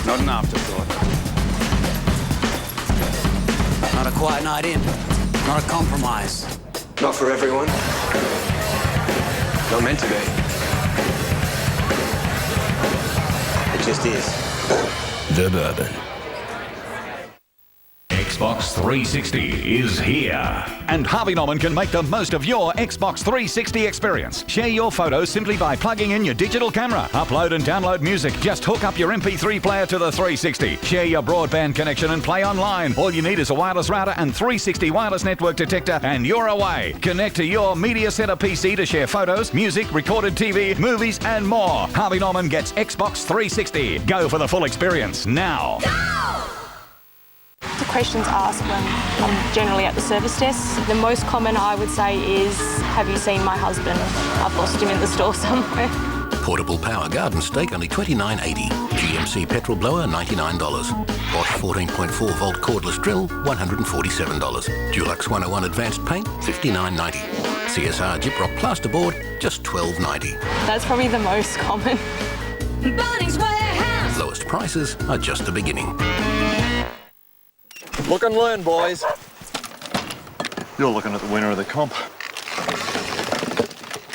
Not an afterthought. Not a quiet night in. Not a compromise. Not for everyone. Not meant to be. It just is. The Bourbon. Xbox 360 is here. And Harvey Norman can make the most of your Xbox 360 experience. Share your photos simply by plugging in your digital camera. Upload and download music. Just hook up your MP3 player to the 360. Share your broadband connection and play online. All you need is a wireless router and 360 wireless network detector and you're away. Connect to your media center PC to share photos, music, recorded TV, movies and more. Harvey Norman gets Xbox 360. Go for the full experience now. The questions asked when I'm generally at the service desk. The most common I would say is, have you seen my husband? I've lost him in the store somewhere. Portable power garden stake only $29.80. GMC petrol blower $99. Bosch 14.4 volt cordless drill $147. Dulux 101 advanced paint $59.90. CSR Gyprock plasterboard just $12.90. That's probably the most common. Bunnings Warehouse. Lowest prices are just the beginning. Look and learn, boys. You're looking at the winner of the comp.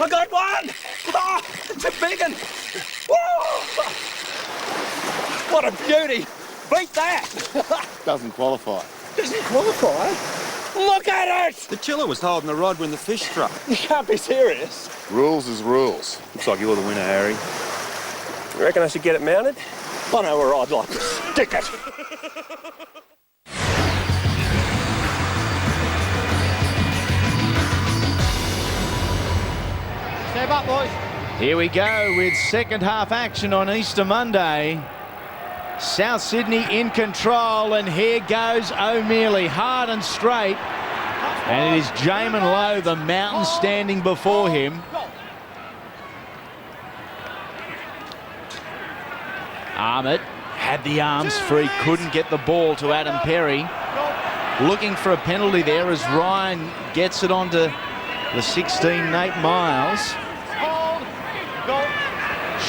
I got one! Oh, it's a big one! Woo! What a beauty! Beat that! Doesn't qualify. Doesn't qualify? Look at it! The chiller was holding the rod when the fish struck. You can't be serious. Rules is rules. Looks like you're the winner, Harry. You reckon I should get it mounted? I know where I'd like to stick it. Step up, boys. Here we go with second half action on Easter Monday. South Sydney in control, and here goes O'Mealy, hard and straight. And it is Jamin Lowe, the mountain, standing before him. Armit had the arms free, couldn't get the ball to Adam Perry. Looking for a penalty there as Ryan gets it onto the 16, Nate Miles.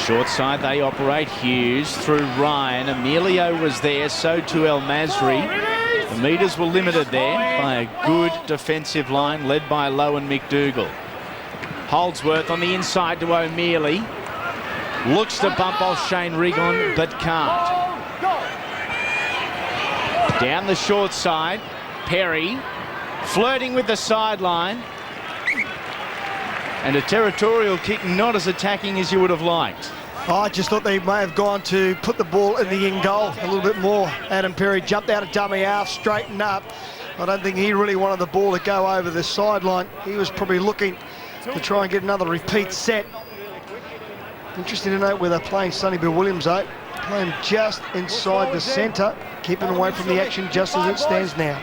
Short side they operate. Hughes through Ryan. Emilio was there, so too El Masri. The metres were limited there by a good defensive line led by Lowe and McDougall. Holdsworth on the inside to O'Mealy. Looks to bump off Shane Rigon, but can't. Down the short side, Perry flirting with the sideline. And a territorial kick, not as attacking as you would have liked. I just thought they may have gone to put the ball in the in goal a little bit more. Adam Perry jumped out of dummy half, straightened up. I don't think he really wanted the ball to go over the sideline. He was probably looking to try and get another repeat set. Interesting to note where they're playing Sonny Bill Williams, though. Playing just inside the centre, keeping away from the action just as it stands now.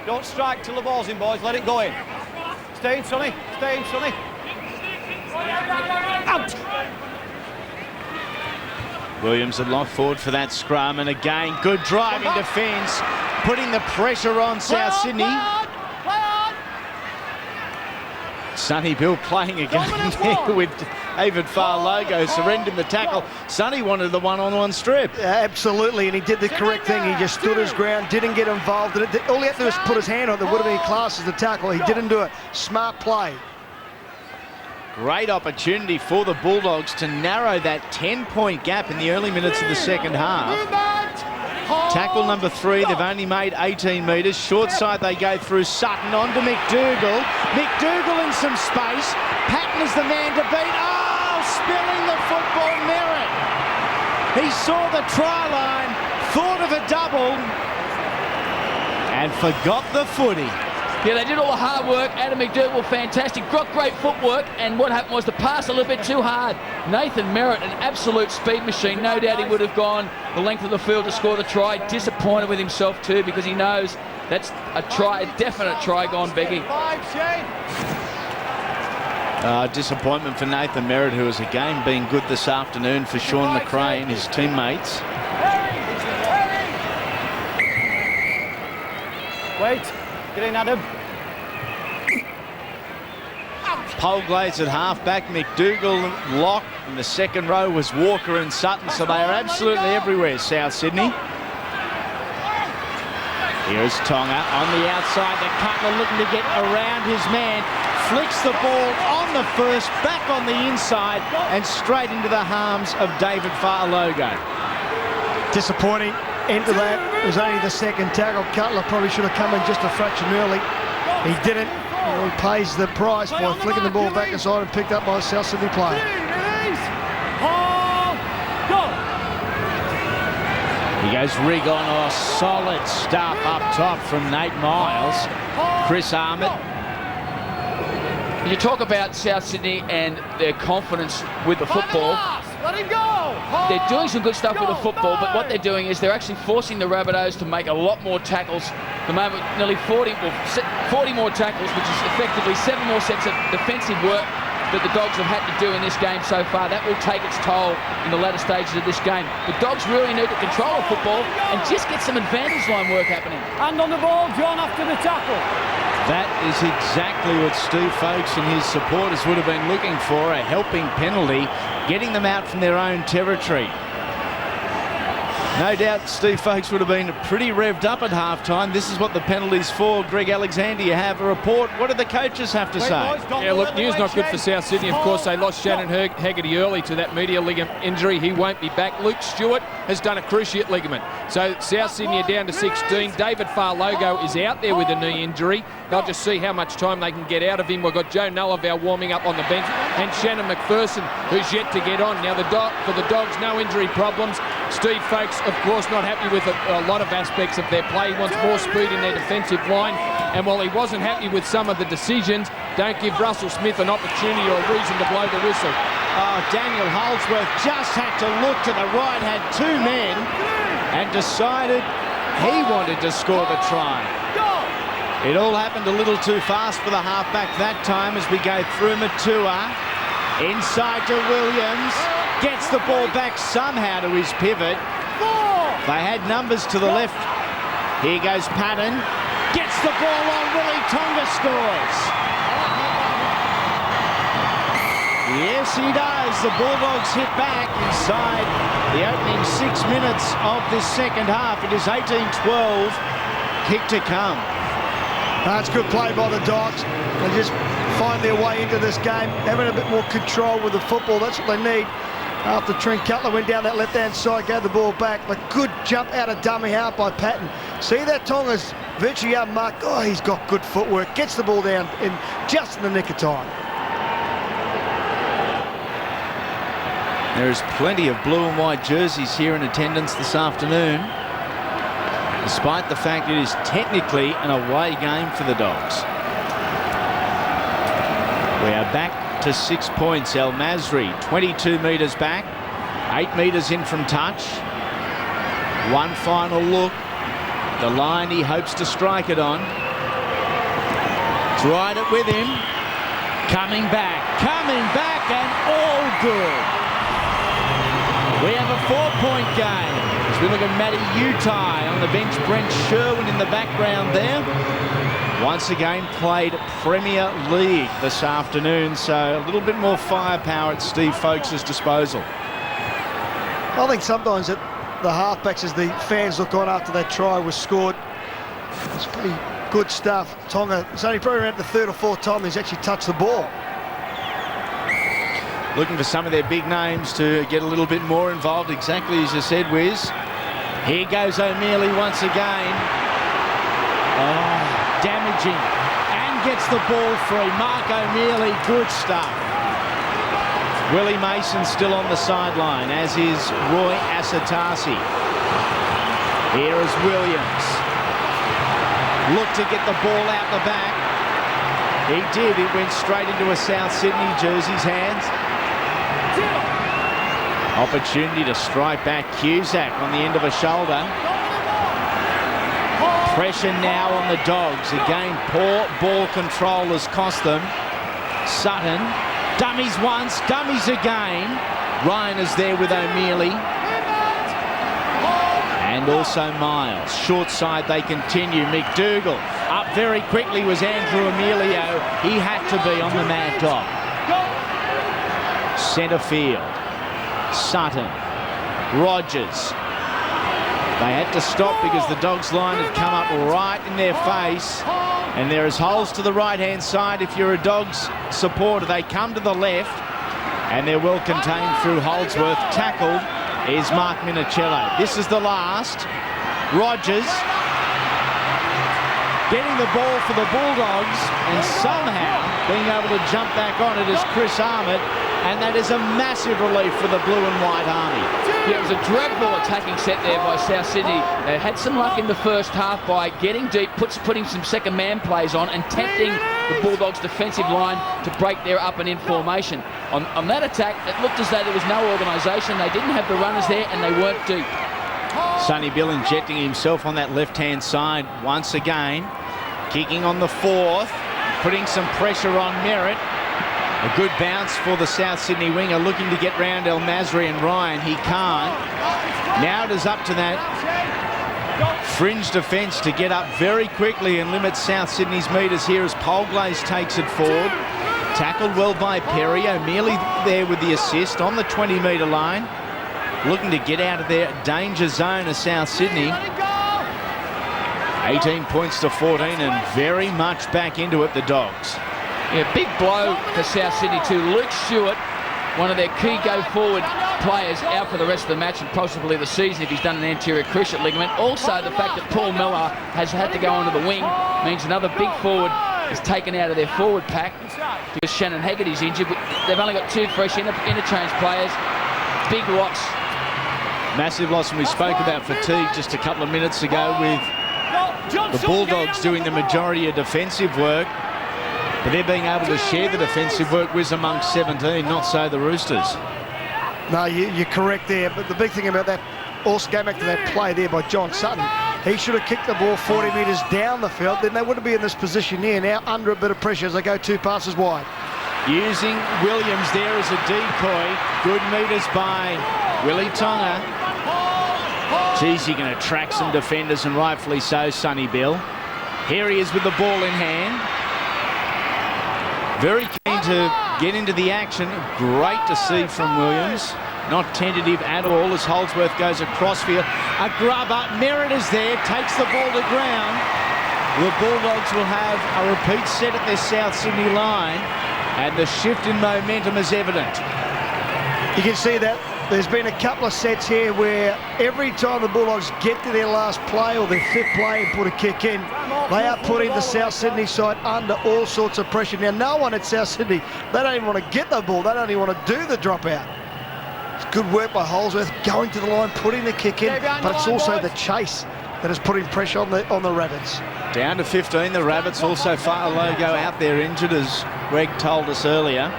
Don't strike till the ball's in, boys. Let it go in. Stay in, Sonny. Stay in, Sonny. Out! Williams had locked forward for that scrum, and again, good driving defence, putting the pressure on South Sydney. Sonny Bill playing again there with David Farlogo, surrendering the tackle. Sonny wanted the one-on-one strip. Absolutely, and he did the correct thing. He just stood his ground, didn't get involved in it. All he had to do was put his hand on it. There would have been classed as the tackle. He didn't do it. Smart play. Great opportunity for the Bulldogs to narrow that 10-point gap in the early minutes of the second half. Tackle number 3, they've only made 18 metres. Short side they go through Sutton on to McDougall. McDougall in some space. Patton is the man to beat. Oh, spilling the football Merritt. He saw the try line, thought of a double, and forgot the footy. Yeah, they did all the hard work. Adam McDougall, fantastic. Got great footwork, and what happened was the pass a little bit too hard. Nathan Merritt, an absolute speed machine. No doubt he would have gone the length of the field to score the try. Disappointed with himself too, because he knows that's a try, a definite try gone begging. Disappointment for Nathan Merritt, who has again been good this afternoon for Sean McRae and his teammates. Wait. Get in, Adam. Polglades at half-back, McDougall, Lock, and the second row was Walker and Sutton, so they are absolutely everywhere, South Sydney. Here's Tonga on the outside, the Cutler looking to get around his man, flicks the ball on the first, back on the inside, and straight into the arms of David Farlogo. Disappointing end to that. It was only the second tackle. Cutler probably should have come in just a fraction early. He didn't. He pays the price by flicking the ball back inside and picked up by a South Sydney player. He goes Rigon, solid stuff up top from Nate Miles. Chris Armott. You talk about South Sydney and their confidence with the football. Let him go! They're doing some good stuff with the football, but what they're doing is they're actually forcing the Rabbitohs to make a lot more tackles. At the moment, nearly 40 more tackles, which is effectively 7 more sets of defensive work that the Dogs have had to do in this game so far. That will take its toll in the latter stages of this game. The Dogs really need to control the football and just get some advantage line work happening. Hand on the ball, John, after the tackle. That is exactly what Steve Folkes and his supporters would have been looking for, a helping penalty, getting them out from their own territory. No doubt Steve Folkes would have been pretty revved up at halftime. This is what the penalty's for. Greg Alexander, you have a report. What do the coaches have to say? Yeah, look, news not good for South Sydney. Of course, they lost Shannon Haggerty early to that medial ligament injury. He won't be back. Luke Stewart has done a cruciate ligament. So South Sydney are down to 16. David Farlogo is out there with a knee injury. They'll just see how much time they can get out of him. We've got Joe Nullavow warming up on the bench and Shannon McPherson, who's yet to get on. Now, for the Dogs, no injury problems. Steve Folkes, of course, not happy with a lot of aspects of their play. He wants more speed in their defensive line. And while he wasn't happy with some of the decisions, don't give Russell Smith an opportunity or a reason to blow the whistle. Oh, Daniel Holdsworth just had to look to the right, had 2 men, and decided he wanted to score the try. It all happened a little too fast for the halfback that time as we go through Matua. Inside to Williams. Gets the ball back somehow to his pivot. They had numbers to the left. Here goes Patton. Gets the ball on. Willie Tonga scores. Yes, he does. The Bulldogs hit back inside the opening 6 minutes of this second half. It is 18-12. Kick to come. That's good play by the Dogs. They just find their way into this game, having a bit more control with the football. That's what they need. After Trent Cutler went down that left-hand side, gave the ball back. A good jump out of dummy half by Patton. See that Tonga's virtually unmarked. Oh, he's got good footwork. Gets the ball down in just in the nick of time. There is plenty of blue and white jerseys here in attendance this afternoon, despite the fact it is technically an away game for the Dogs. We are back to 6 points. El Masri, 22 metres back, 8 metres in from touch. One final look. The line he hopes to strike it on. Tried it with him. Coming back, and all good. We have a 4-point game. As we look at Matty Utai on the bench, Brent Sherwin in the background there. Once again played Premier League this afternoon, so a little bit more firepower at Steve Folkes' disposal. I think sometimes at the halfbacks, as the fans look on after that try was scored, it's pretty good stuff. Tonga, it's only probably around the 3rd or 4th time he's actually touched the ball. Looking for some of their big names to get a little bit more involved, exactly as you said, Wiz. Here goes O'Mealy once again. Oh, damaging. And gets the ball free. Mark O'Mealy, good stuff. Willie Mason still on the sideline, as is Roy Asatasi. Here is Williams. Look to get the ball out the back. He did. It went straight into a South Sydney jersey's hands. Opportunity to strike back. Cusack on the end of a shoulder. Pressure now on the Dogs. Again, poor ball control has cost them. Sutton. Dummies once, dummies again. Ryan is there with O'Mealy. and also Miles. Short side they continue. McDougall up very quickly was Andrew Emilio. He had to be on the Mad Dog. Centre field. Sutton. Rogers. They had to stop because the Dogs line had come up right in their face. And there is holes to the right-hand side if you're a Dogs supporter. They come to the left and they're well contained through Holdsworth. Tackled is Mark Minicello. This is the last. Rogers getting the ball for the Bulldogs and somehow being able to jump back on it is Chris Armott, and that is a massive relief for the Blue and White Army. Yeah, it was a drag ball attacking set there by South Sydney. They had some luck in the first half by getting deep, putting some second man plays on and tempting the Bulldogs' defensive line to break their up and in formation. On that attack, it looked as though there was no organisation. They didn't have the runners there and they weren't deep. Sonny Bill injecting himself on that left-hand side once again. Kicking on the fourth, putting some pressure on Merritt. A good bounce for the South Sydney winger, looking to get round El Masri and Ryan. He can't. Now it is up to that fringe defence to get up very quickly and limit South Sydney's metres here as Polglaze takes it forward. Tackled well by Perry. O'Mealy there with the assist on the 20-metre line. Looking to get out of their danger zone of South Sydney. 18 points to 14 and very much back into it, the Dogs. Yeah, big blow for South Sydney too. Luke Stewart, one of their key go-forward players, out for the rest of the match and possibly the season if he's done an anterior cruciate ligament. Also, the fact that Paul Miller has had to go onto the wing means another big forward is taken out of their forward pack because Shannon Haggerty's injured. But they've only got two fresh interchange players. Big loss. Massive loss, and we spoke about fatigue just a couple of minutes ago with the Bulldogs doing the majority of defensive work. But they're being able to share the defensive work with amongst 17, not so the Roosters. No, you're correct there. But the big thing about that, also going back to that play there by John Sutton, he should have kicked the ball 40 metres down the field. Then they wouldn't be in this position here now, under a bit of pressure as they go two passes wide. Using Williams there as a decoy. Good metres by Willie Tonga. Geez, you're going to track some defenders, and rightfully so, Sonny Bill. Here he is with the ball in hand. Very keen to get into the action. Great to see from Williams. Not tentative at all as Holdsworth goes across field. A grubber. Merritt is there, takes the ball to ground. The Bulldogs will have a repeat set at their South Sydney line, and the shift in momentum is evident. You can see that there's been a couple of sets here where every time the Bulldogs get to their last play or their fifth play and put a kick in, they are putting the South Sydney side under all sorts of pressure. Now, no one at South Sydney, they don't even want to get the ball. They don't even want to do the dropout. It's good work by Holdsworth, going to the line, putting the kick in, but it's also the chase that is putting pressure on the Rabbits. Down to 15, the Rabbits. Also Farlogo out there injured, as Greg told us earlier.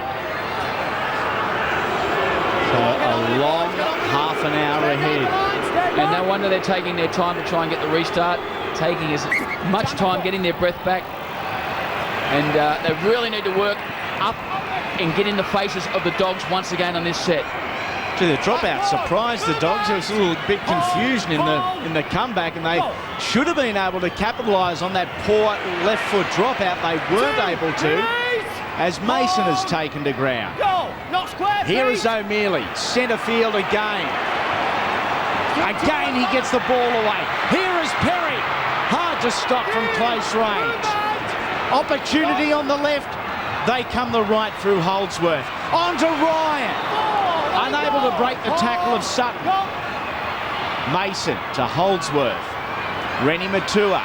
So a long half an hour ahead. And no wonder they're taking their time to try and get the restart, taking as much time getting their breath back. And they really need to work up and get in the faces of the Dogs once again on this set. To the dropout surprised the Dogs. There was a little bit confusion in the comeback, and they should have been able to capitalise on that poor left foot dropout. They weren't able to, as Mason has taken to ground. Here is O'Mealy, centre field again. Again he gets the ball away. Here is Perry, hard to stop from close range. Opportunity on the left. They come the right through Holdsworth. On to Ryan. Unable to break the tackle of Sutton. Mason to Holdsworth. Rennie Matua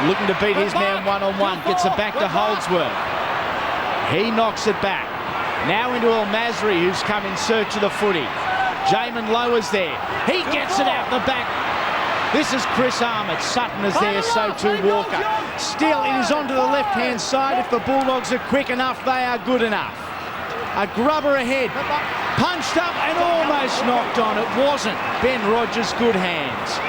looking to beat his man one-on-one. Gets it back to Holdsworth. He knocks it back. Now into El Masri, who's come in search of the footy. Jamin Lowe is there. He gets it out the back. This is Chris Armott. Sutton is there, so too Walker. Still, it is onto the left-hand side. If the Bulldogs are quick enough, they are good enough. A grubber ahead. Punched up and almost knocked on. It wasn't. Ben Rogers, good hands.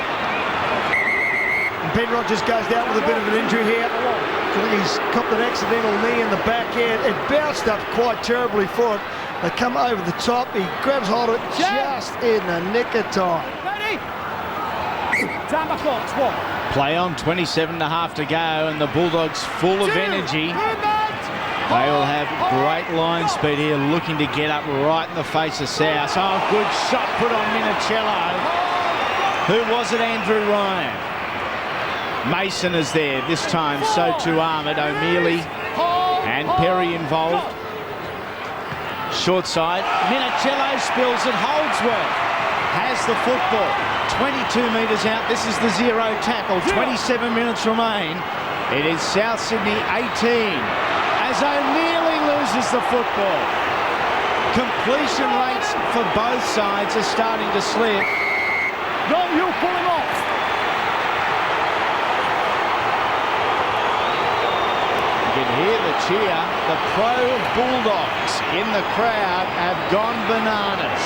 Ben Rogers goes down with a bit of an injury here. I think he's copped an accidental knee in the back end. It bounced up quite terribly for him. They come over the top. He grabs hold of it just in the nick of time. Time back on, it's 1. Play on, 27.5 to go, and the Bulldogs full of energy. They will have great line speed here, looking to get up right in the face of South. Oh, good shot put on Minicello. Who was it? Andrew Ryan. Mason is there this time, so too Ahmed, O'Mealy and Perry involved. Short side, Minicello spills it, Holdsworth has the football. 22 metres out, this is the 0 tackle, 27 minutes remain. It is South Sydney 18 as O'Mealy loses the football. Completion rates for both sides are starting to slip. No, you pull him off. You can hear the cheer. The pro Bulldogs in the crowd have gone bananas.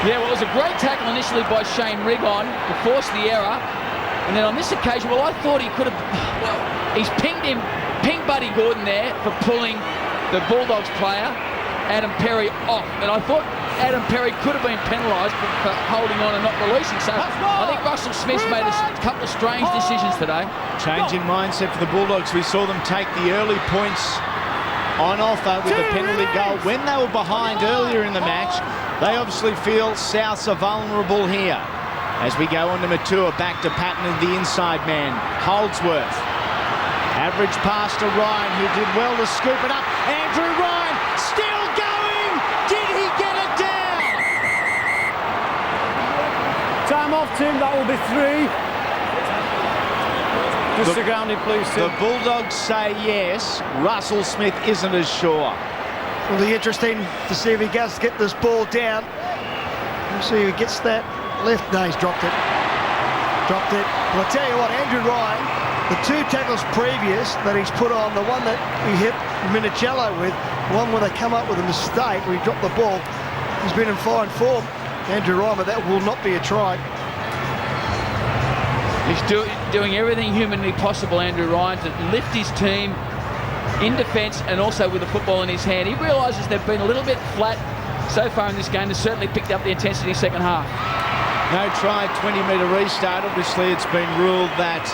Yeah, well, it was a great tackle initially by Shane Rigon to force the error. And then on this occasion, well, I thought he could have... Well, he's pinged Buddy Gordon there for pulling the Bulldogs player, Adam Perry, off. And I thought Adam Perry could have been penalised for holding on and not releasing. So I think Russell Smith's made a couple of strange decisions today. Change in mindset for the Bulldogs. We saw them take the early points on offer with the penalty goal when they were behind earlier in the match. They obviously feel Souths are vulnerable here. As we go on to Matua, back to Patton and the inside man, Holdsworth. Average pass to Ryan, who did well to scoop it up. Andrew Ryan still going. Did he get it down? Time off, Tim. That will be 3. Just the grounding, please, Tim. The Bulldogs say yes. Russell Smith isn't as sure. It'll be interesting to see if he does get this ball down. We'll see if he gets that left. No, he's dropped it. Dropped it. But I'll tell you what, Andrew Ryan, the 2 tackles previous that he's put on, the one that he hit Minicello with, one where they come up with a mistake where he dropped the ball, he's been in fine form. Andrew Ryan, but that will not be a try. He's doing everything humanly possible, Andrew Ryan, to lift his team in defence and also with the football in his hand. He realises they've been a little bit flat so far in this game. They've certainly picked up the intensity second half. No try, 20-metre restart. Obviously, it's been ruled that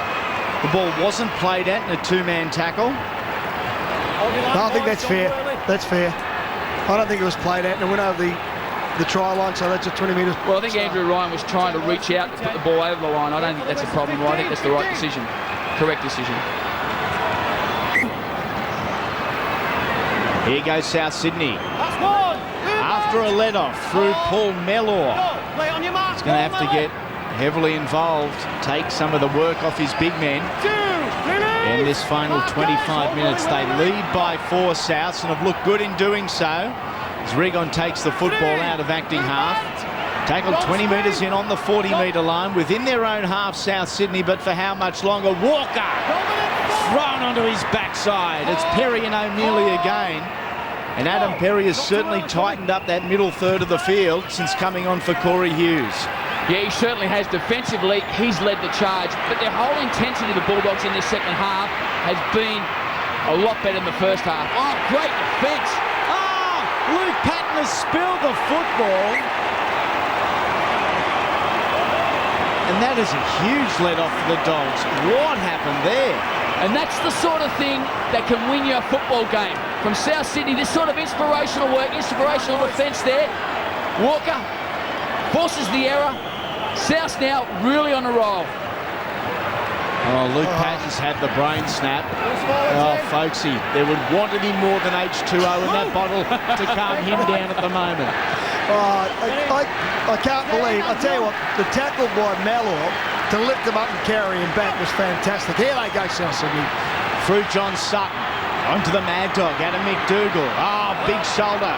the ball wasn't played at in a 2-man tackle. No, I think that's fair. That's fair. I don't think it was played at, and it went over the try line, so that's a 20 metres. Well, I think Andrew Ryan was trying to reach out to put the ball over the line. I don't think that's a problem. I think that's the right decision. Correct decision. Here goes South Sydney. After a let-off through Paul Mellor. He's going to have to get heavily involved, take some of the work off his big men. In this final 25 minutes, they lead by 4 Souths and have looked good in doing so. As Rigon takes the football out of acting half. Tackled 20 metres in on the 40-metre line within their own half, South Sydney, but for how much longer? Walker thrown onto his backside. It's Perry and O'Mealy again. And Adam Perry has certainly tightened up that middle third of the field since coming on for Corey Hughes. Yeah, he certainly has. Defensively, he's led the charge, but their whole intensity of the Bulldogs in this second half has been a lot better than the first half. Oh, great defence. Oh, Luke Patton has spilled the football. And that is a huge let-off for the Dogs. What happened there? And that's the sort of thing that can win you a football game. From South Sydney, this sort of inspirational work, inspirational defence there. Walker forces the error. South now really on a roll. Oh, Luke Patton's had the brain snap. Oh, folksy, there would want to be more than H2O in that bottle to calm him down at the moment. I can't believe, I tell you what, the tackle by Mellor to lift him up and carry him back was fantastic. Here they go, South Sydney. Through John Sutton, onto the Mad Dog, Adam McDougall. Oh, big shoulder,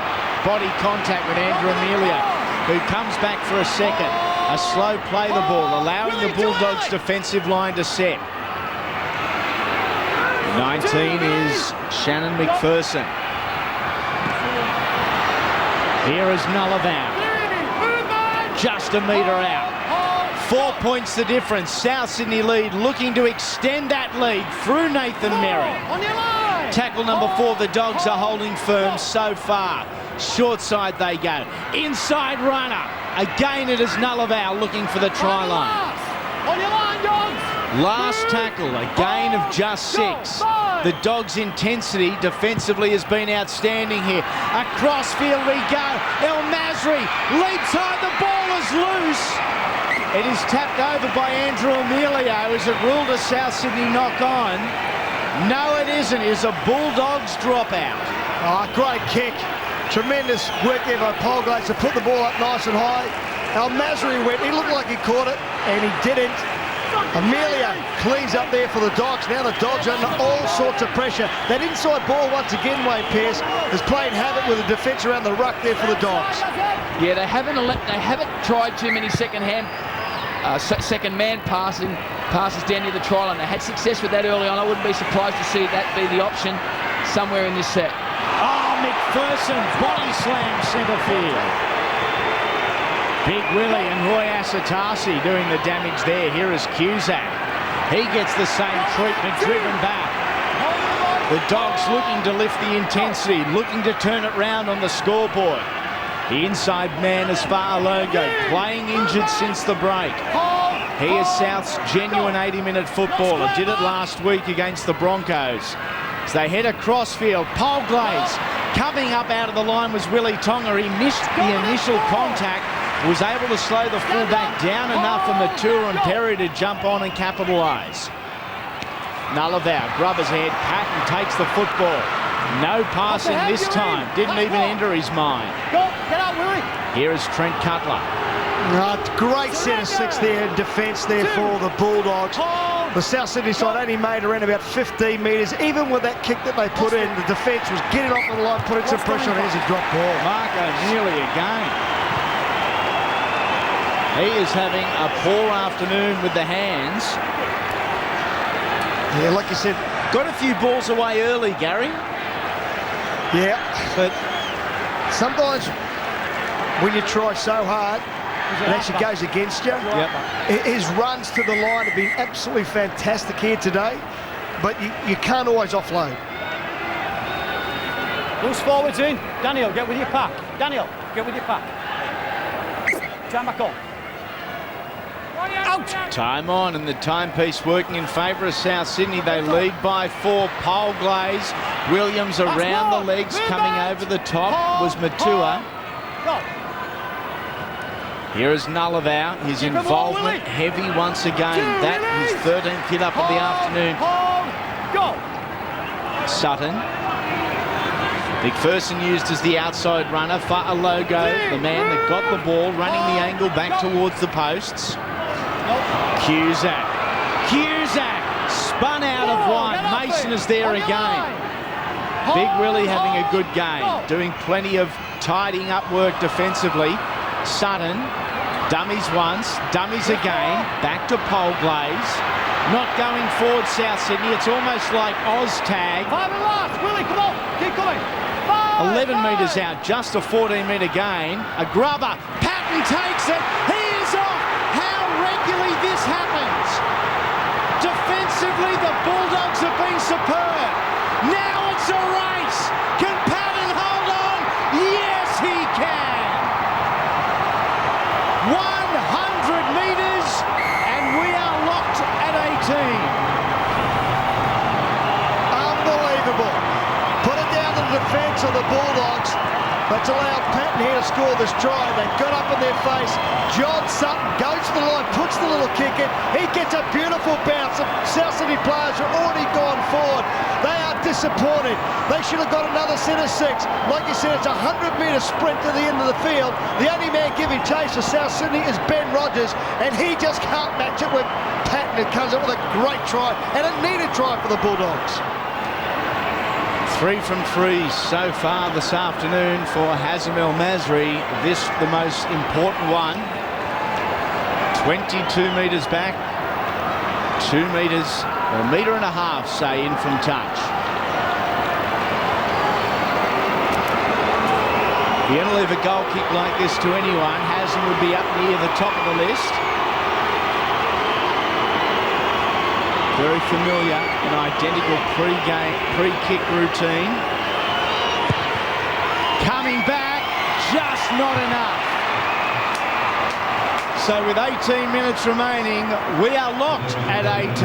body contact with Andrew Amelia, who comes back for a second. A slow play the ball, allowing the Bulldogs' defensive line to set. 19 is Shannon McPherson. Here is Nullavow. Just a metre out. 4 points the difference. South Sydney lead, looking to extend that lead through Nathan Merritt. Tackle number 4, the Dogs are holding firm so far. Short side they go. Inside runner. Again it is Nullavow looking for the try line. On your line, dogs! Last tackle, a gain of just 6. The Dogs' intensity defensively has been outstanding here. Across field we go. El Masri leaps high, the ball is loose. It is tapped over by Andrew Emilio. Is it ruled a South Sydney knock on? No, it isn't. It is a Bulldogs dropout. Oh, great kick. Tremendous work there by Polglaze to put the ball up nice and high. El Masri went, he looked like he caught it, and he didn't. Emilio cleans up there for the Dogs. Now the Dogs are under all sorts of pressure. That inside ball once again, Wayne Pearce, is playing havoc with the defence around the ruck there for the Dogs. Yeah, they haven't tried too many second man passes down near the try line. They had success with that early on. I wouldn't be surprised to see that be the option somewhere in this set. Oh, McPherson body slam centre field. Big Willie and Roy Asatasi doing the damage there. Here is Cusack. He gets the same treatment, driven back. The Dogs looking to lift the intensity, looking to turn it round on the scoreboard. The inside man is Fa'alogo, playing injured since the break. He is South's genuine 80-minute footballer. Did it last week against the Broncos. As they head across field, Polglaze coming up out of the line was Willie Tonga. He missed the initial contact, was able to slow the fullback down enough for Matua and Perry to jump on and capitalise. Nullavau, Grubber's head, Patton takes the football. No passing this time, didn't even enter his mind. Go, get out, Willie. Here is Trent Cutler. Great centre six there, defence there for the Bulldogs. The South Sydney side only made around about 15 metres. Even with that kick that they put in, the defence was getting off the line, putting some pressure on. Here's a drop ball. Marco nearly again. He is having a poor afternoon with the hands. Yeah, like you said. Got a few balls away early, Gary. Yeah, but sometimes when you try so hard, it actually goes against you. Yep. His runs to the line have been absolutely fantastic here today, but you can't always offload. Loose forwards in. Daniel, get with your pack. Daniel, get with your pack. Turn back on. Out. Time on, and the timepiece working in favour of South Sydney. They lead by 4. Polglaze. Williams around the legs, coming over the top was Matua. Here is Nullavau. His involvement heavy once again. That his 13th hit up of the afternoon. Sutton. McPherson used as the outside runner. Fa'alogo, the man that got the ball, running the angle back towards the posts. Cusack spun out of one. Mason is there again. Big Willie having a good game, doing plenty of tidying up work defensively. Sutton, dummies once, dummies again, back to Polglaze. Not going forward, South Sydney. It's almost like Oz tag. 5 and last. Willie, come on, keep coming. 11 metres out, just a 14-metre gain. A grubber, Patton takes it. He is off. How regularly this happens. Defensively, the Bulldogs have been superb. Now it's a race. Can Patton hold on? Yes, he can. 100 metres, and we are locked at 18. Unbelievable. Put it down to the defence of the Bulldogs. That's allowed Patton here to score this try. They got up in their face. John Sutton goes to the line, puts the little kick in. He gets a beautiful bounce. The South Sydney players are already gone forward. They are disappointed. They should have got another centre six. Like you said, it's a 100-metre sprint to the end of the field. The only man giving chase for South Sydney is Ben Rogers, and he just can't match it with Patton. It comes up with a great try, and a needed try for the Bulldogs. 3 from 3 so far this afternoon for Hazem El Masri. This the most important one. 22 metres back, 2 metres, or a metre and a half, say, in from touch. If you're going to leave a goal kick like this to anyone, Hazem would be up near the top of the list. Very familiar and identical pre-kick routine. Coming back, just not enough. So with 18 minutes remaining, we are locked at 18.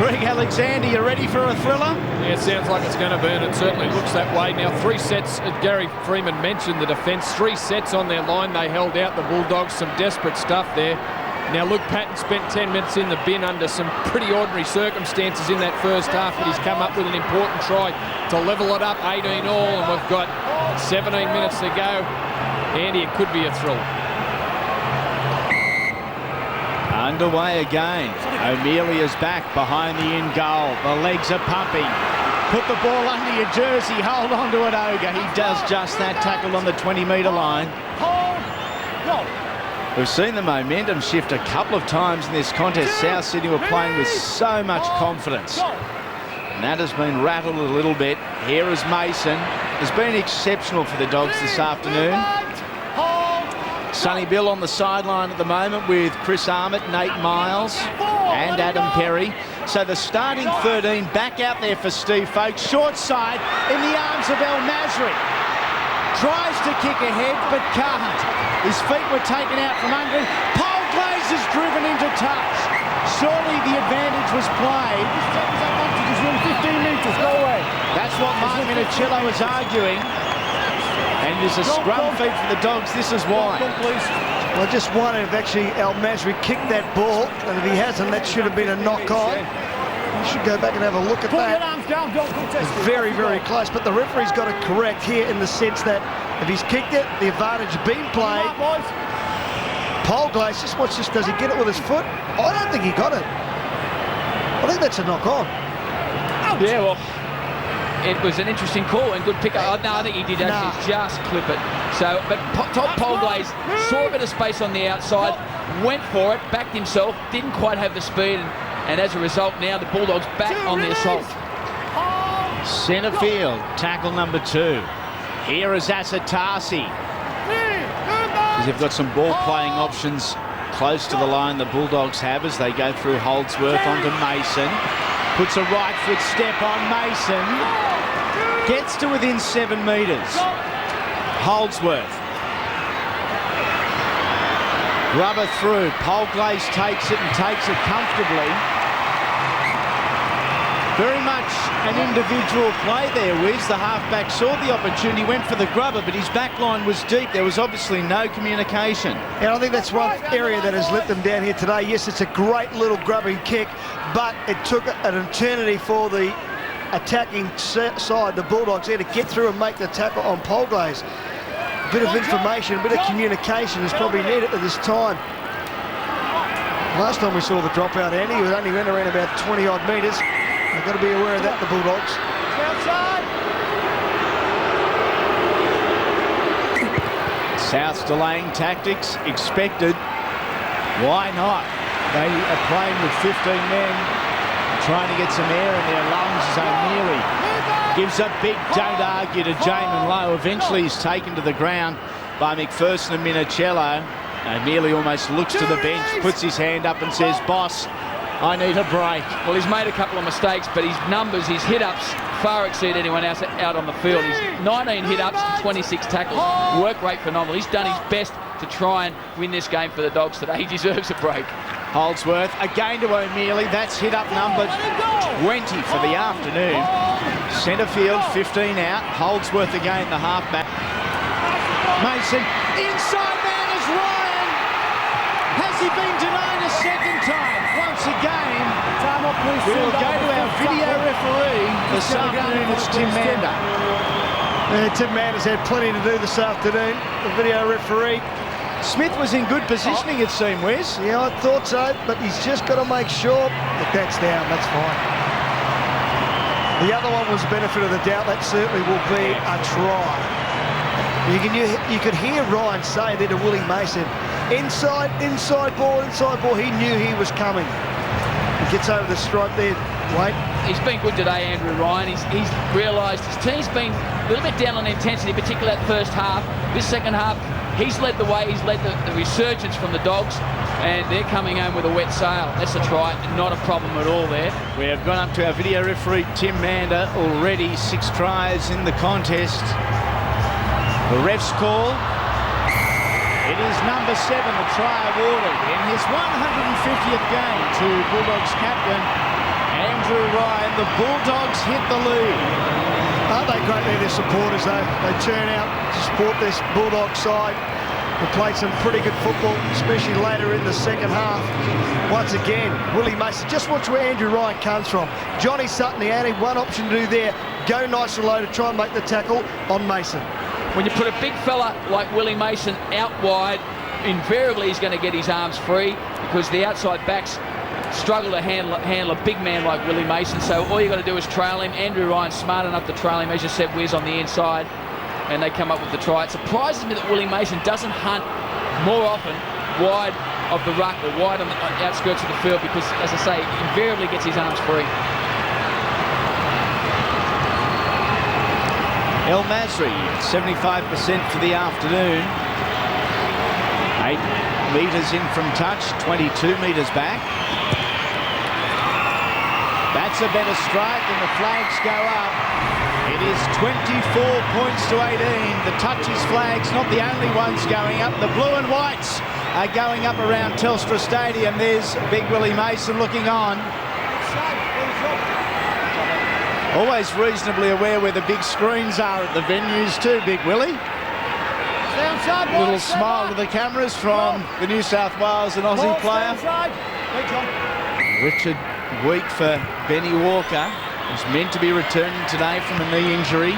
Greg Alexander, you ready for a thriller? Yeah, it sounds like it's going to be, and it certainly looks that way. Now, 3 sets, Gary Freeman mentioned the defence, 3 sets on their line. They held out the Bulldogs, some desperate stuff there. Now, Luke Patton spent 10 minutes in the bin under some pretty ordinary circumstances in that first half, but he's come up with an important try to level it up, 18 all, and we've got 17 minutes to go. Andy, it could be a thrill. Underway again. O'Melia's back behind the in goal. The legs are pumping. Put the ball under your jersey. Hold on to it, Oga. He does just that. Tackle on the 20-metre line. We've seen the momentum shift a couple of times in this contest. South Sydney were playing with so much confidence. And that has been rattled a little bit. Here is Mason. Has been exceptional for the Dogs this afternoon. Sonny Bill on the sideline at the moment with Chris Armott, Nate Miles and Adam Perry. So the starting 13 back out there for Steve Folkes. Short side in the arms of El Masri. Tries to kick ahead but can't. His feet were taken out from under him. Paul Glaze is driven into touch. Surely the advantage was played. 15 metres, go away. That's what Mark Minicello is arguing. And there's a scrum feed for the Dogs. This is why. Well, I just wonder if actually El Masri kicked that ball, and if he hasn't, that should have been a knock-on. You should go back and have a look at that. It's very, very close, but the referee's got it correct here in the sense that if he's kicked it, the advantage being played. Paul Glaze, just watch this. Does he get it with his foot? I don't think he got it. I think that's a knock-on. Yeah, well, it was an interesting call and good pick-up. Oh, no, I think he did actually just clip it. So, but Paul Glaze saw a bit of space on the outside, went for it, backed himself, didn't quite have the speed, and as a result, now the Bulldogs back on the assault. Centre field, tackle number 2. Here is Asatasi. They've got some ball-playing options close to the line the Bulldogs have as they go through Holdsworth onto Mason. Puts a right foot step on Mason. Gets to within 7 metres. Holdsworth. Rubber through. Paul Glaze takes it and takes it comfortably. Very much an individual play there, Wiz. The halfback saw the opportunity, went for the grubber, but his back line was deep. There was obviously no communication. And I think that's one area that has let them down here today. Yes, it's a great little grubbing kick, but it took an eternity for the attacking side, the Bulldogs, there to get through and make the tackle on Paul Glaze. A bit of information, a bit of communication is probably needed at this time. Last time we saw the dropout, Andy, it only went around about 20-odd metres. They've got to be aware of that, the Bulldogs. South's delaying tactics expected. Why not? They are playing with 15 men, trying to get some air in their lungs as O'Mealy gives a big don't argue to Jamin Lowe. Eventually he's taken to the ground by McPherson and Minicello. O'Mealy almost looks to the bench, puts his hand up and says, "Boss, I need a break." Well, he's made a couple of mistakes, but his numbers, his hit-ups, far exceed anyone else out on the field. He's 19 hit-ups and 26 tackles. Work rate phenomenal. He's done his best to try and win this game for the Dogs today. He deserves a break. Holdsworth again to O'Mealy. That's hit-up number 20 for the afternoon. Centre field, 15 out. Holdsworth again, the halfback. Mason, inside man is Ryan. Has he been denied a second time? Once again, we'll go to our video referee. This afternoon it's Tim Mander. Tim Mander's had plenty to do this afternoon. The video referee. Smith was in good positioning, it seemed, Wes. Yeah, I thought so, but he's just got to make sure that that's down. That's fine. The other one was benefit of the doubt. That certainly will be a try. You could hear Ryan say there to Willie Mason, inside ball. He knew he was coming. He gets over the stripe there. Wait. He's been good today, Andrew Ryan. He's realised his team's been a little bit down on intensity, particularly that first half. This second half, he's led the way. He's led the resurgence from the Dogs, and they're coming home with a wet sail. That's a try, not a problem at all there. We have gone up to our video referee, Tim Mander. Already 6 tries in the contest. The ref's call. It is number 7, the try awarded in his 150th game to Bulldogs captain Andrew Ryan. The Bulldogs hit the lead. Aren't they great, their supporters, though? They turn out to support this Bulldog side. They played some pretty good football, especially later in the second half. Once again, Willie Mason, just watch where Andrew Ryan comes from. Johnny Sutton, he had one option to do there. Go nice and low to try and make the tackle on Mason. When you put a big fella like Willie Mason out wide, invariably he's going to get his arms free because the outside backs struggle to handle a big man like Willie Mason. So all you got to do is trail him. Andrew Ryan's smart enough to trail him, as you said, Wiz, on the inside, and they come up with the try. It surprises me that Willie Mason doesn't hunt more often wide of the ruck or wide on the outskirts of the field because, as I say, invariably gets his arms free. El Masri, 75% for the afternoon. 8 metres in from touch, 22 metres back. That's a better strike and the flags go up. It is 24 points to 18. The touches flags, not the only ones going up. The blue and whites are going up around Telstra Stadium. There's Big Willie Mason looking on. Always reasonably aware where the big screens are at the venues too, Big Willie. Little smile to the cameras from the New South Wales and Aussie player. Richard weak for Benny Walker. He's meant to be returning today from a knee injury.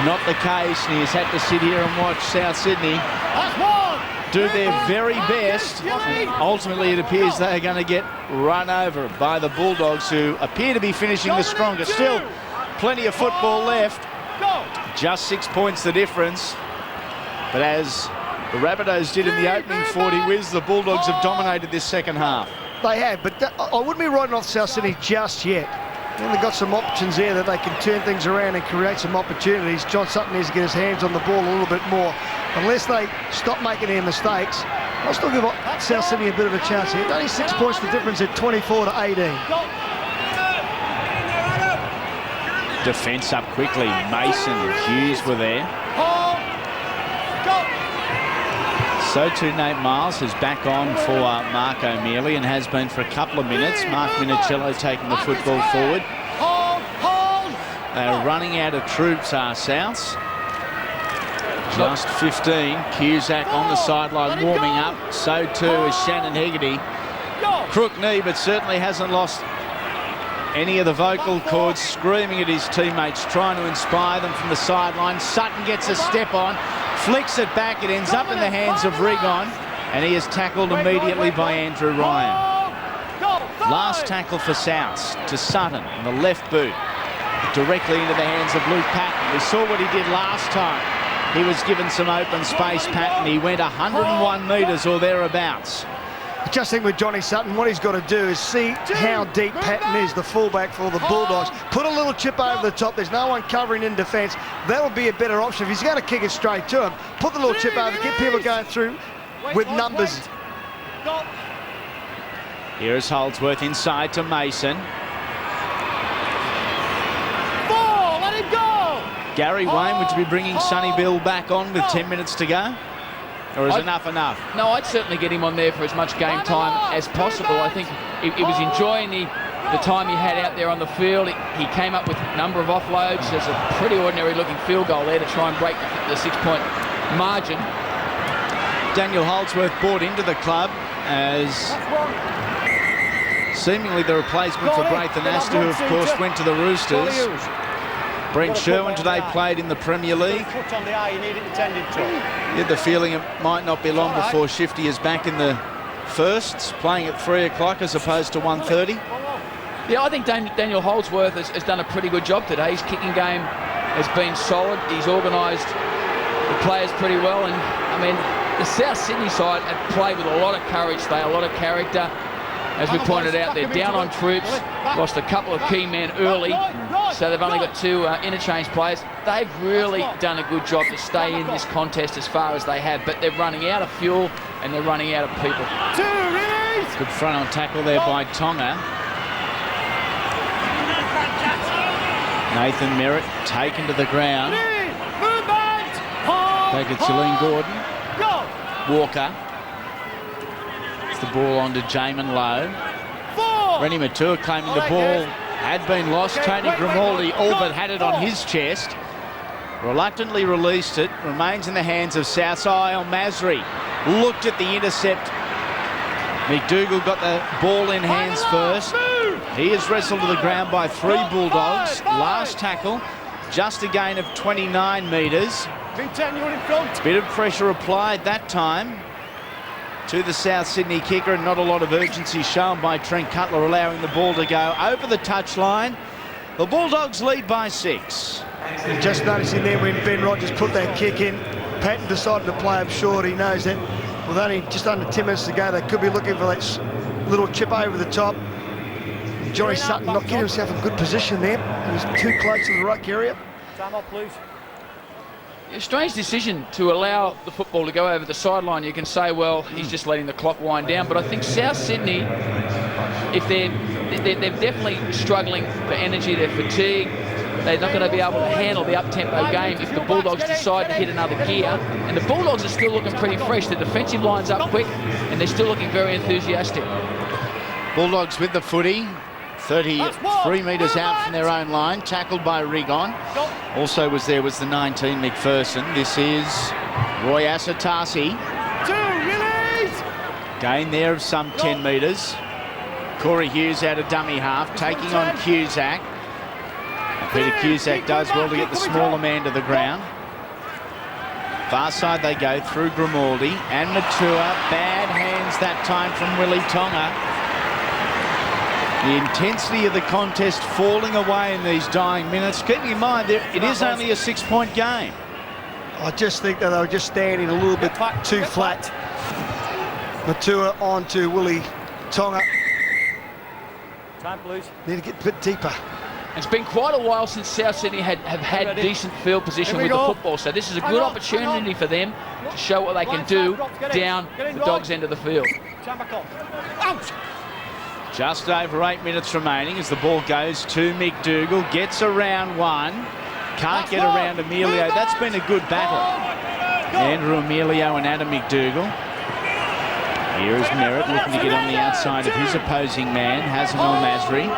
Not the case, and he's had to sit here and watch South Sydney do their very best. Ultimately, it appears they are going to get run over by the Bulldogs, who appear to be finishing the strongest. Still, plenty of football left. Just 6 points the difference. But as the Rabbitohs did in the opening 40, Wiz, the Bulldogs have dominated this second half. They have, but I wouldn't be writing off South Sydney just yet. They've got some options there that they can turn things around and create some opportunities. John Sutton needs to get his hands on the ball a little bit more. Unless they stop making their mistakes, I'll still give South Sydney a bit of a chance here. Only 6 points the difference at 24 to 18. Defence up quickly. Mason and Hughes were there. So too Nate Miles is back on for Mark O'Mealy and has been for a couple of minutes. Mark Minicello taking the football forward. They're running out of troops, our Souths. Just 15. Cusack on the sideline warming up. So too is Shannon Hegarty. Crook knee, but certainly hasn't lost any of the vocal cords, screaming at his teammates, trying to inspire them from the sideline. Sutton gets a step on, flicks it back. It ends up in the hands of Rigon, and he is tackled immediately by Andrew Ryan. Last tackle for Souths to Sutton in the left boot, directly into the hands of Luke Patton. We saw what he did last time. He was given some open space, Patton. He went 101 metres or thereabouts. I just think with Johnny Sutton, what he's got to do is see how deep Patton is, the fullback for the Bulldogs. Put a little chip over the top. There's no one covering in defence. That would be a better option. If he's going to kick it straight to him, put the little chip over, get people going through with numbers. Here is Holdsworth inside to Mason. Let him go! Gary Wayne, would you be bringing Sonny Bill back on with 10 minutes to go? Or is enough? No, I'd certainly get him on there for as much game time as possible. I think he was enjoying the time he had out there on the field. He came up with a number of offloads. There's a pretty ordinary looking field goal there to try and break the 6 point margin. Daniel Holdsworth brought into the club as seemingly the replacement for Braithen Astor, who of course went to the Roosters. Brent Sherwin today played in the Premier League. You had the feeling it might not be long before Shifty is back in the firsts, playing at 3 o'clock as opposed to 1:30. Yeah, I think Daniel Holdsworth has done a pretty good job today. His kicking game has been solid. He's organised the players pretty well. And, I mean, the South Sydney side have played with a lot of courage today, a lot of character. As we pointed out, they're down on troops, lost a couple of key men early, so they've only got 2 interchange players. They've really done a good job to stay in this contest as far as they have, but they're running out of fuel and they're running out of people. Good front on tackle there by Tonga. Nathan Merritt taken to the ground. Take it, Celine Gordon. Walker. It's the ball on to Jamin Lowe. Rennie Matua claiming the ball had been lost. Tony Grimaldi all but had it on his chest. Reluctantly released it. Remains in the hands of Southside. Al-Masri looked at the intercept. McDougall got the ball in hands first. He is wrestled to the ground by 3 Bulldogs. Last tackle, just a gain of 29 metres. Bit of pressure applied that time to the South Sydney kicker, and not a lot of urgency shown by Trent Cutler, allowing the ball to go over the touchline. The Bulldogs lead by 6. And just noticing there when Ben Rogers put that kick in, Patton decided to play him short. He knows that with only just under 10 minutes to go, they could be looking for that little chip over the top. Johnny Sutton not getting himself in good position there. He was too close to the ruck area. Time up, please. A strange decision to allow the football to go over the sideline. You can say, well, he's just letting the clock wind down, but I think South Sydney, if they're definitely struggling for energy, they're fatigued, they're not going to be able to handle the up-tempo game if the Bulldogs decide to hit another gear. And the Bulldogs are still looking pretty fresh. The defensive line's up quick, and they're still looking very enthusiastic. Bulldogs with the footy. 33 metres out from their own line, tackled by Rigon. Also was there was the 19, McPherson. This is Roy Asatasi. Gain there of some 10 metres. Corey Hughes out of dummy half, taking on Cusack. And Peter Cusack does well to get the smaller man to the ground. Far side they go through Grimaldi and Matua. Bad hands that time from Willie Tonga. The intensity of the contest falling away in these dying minutes. Keeping in mind that it is only a 6-point game. I just think that they were just standing a little bit too flat. Matua on to Willie Tonga. Time, please. Need to get a bit deeper. It's been quite a while since South Sydney have had decent field position with the football, so this is a good opportunity for them to show what they can do down the Dogs' end of the field. Just over 8 minutes remaining as the ball goes to McDougall. Gets around one. Can't get around Emilio. That's been a good battle. Andrew Emilio and Adam McDougall. Here is Merritt looking to get on the outside of his opposing man, Hassan Al-Masri.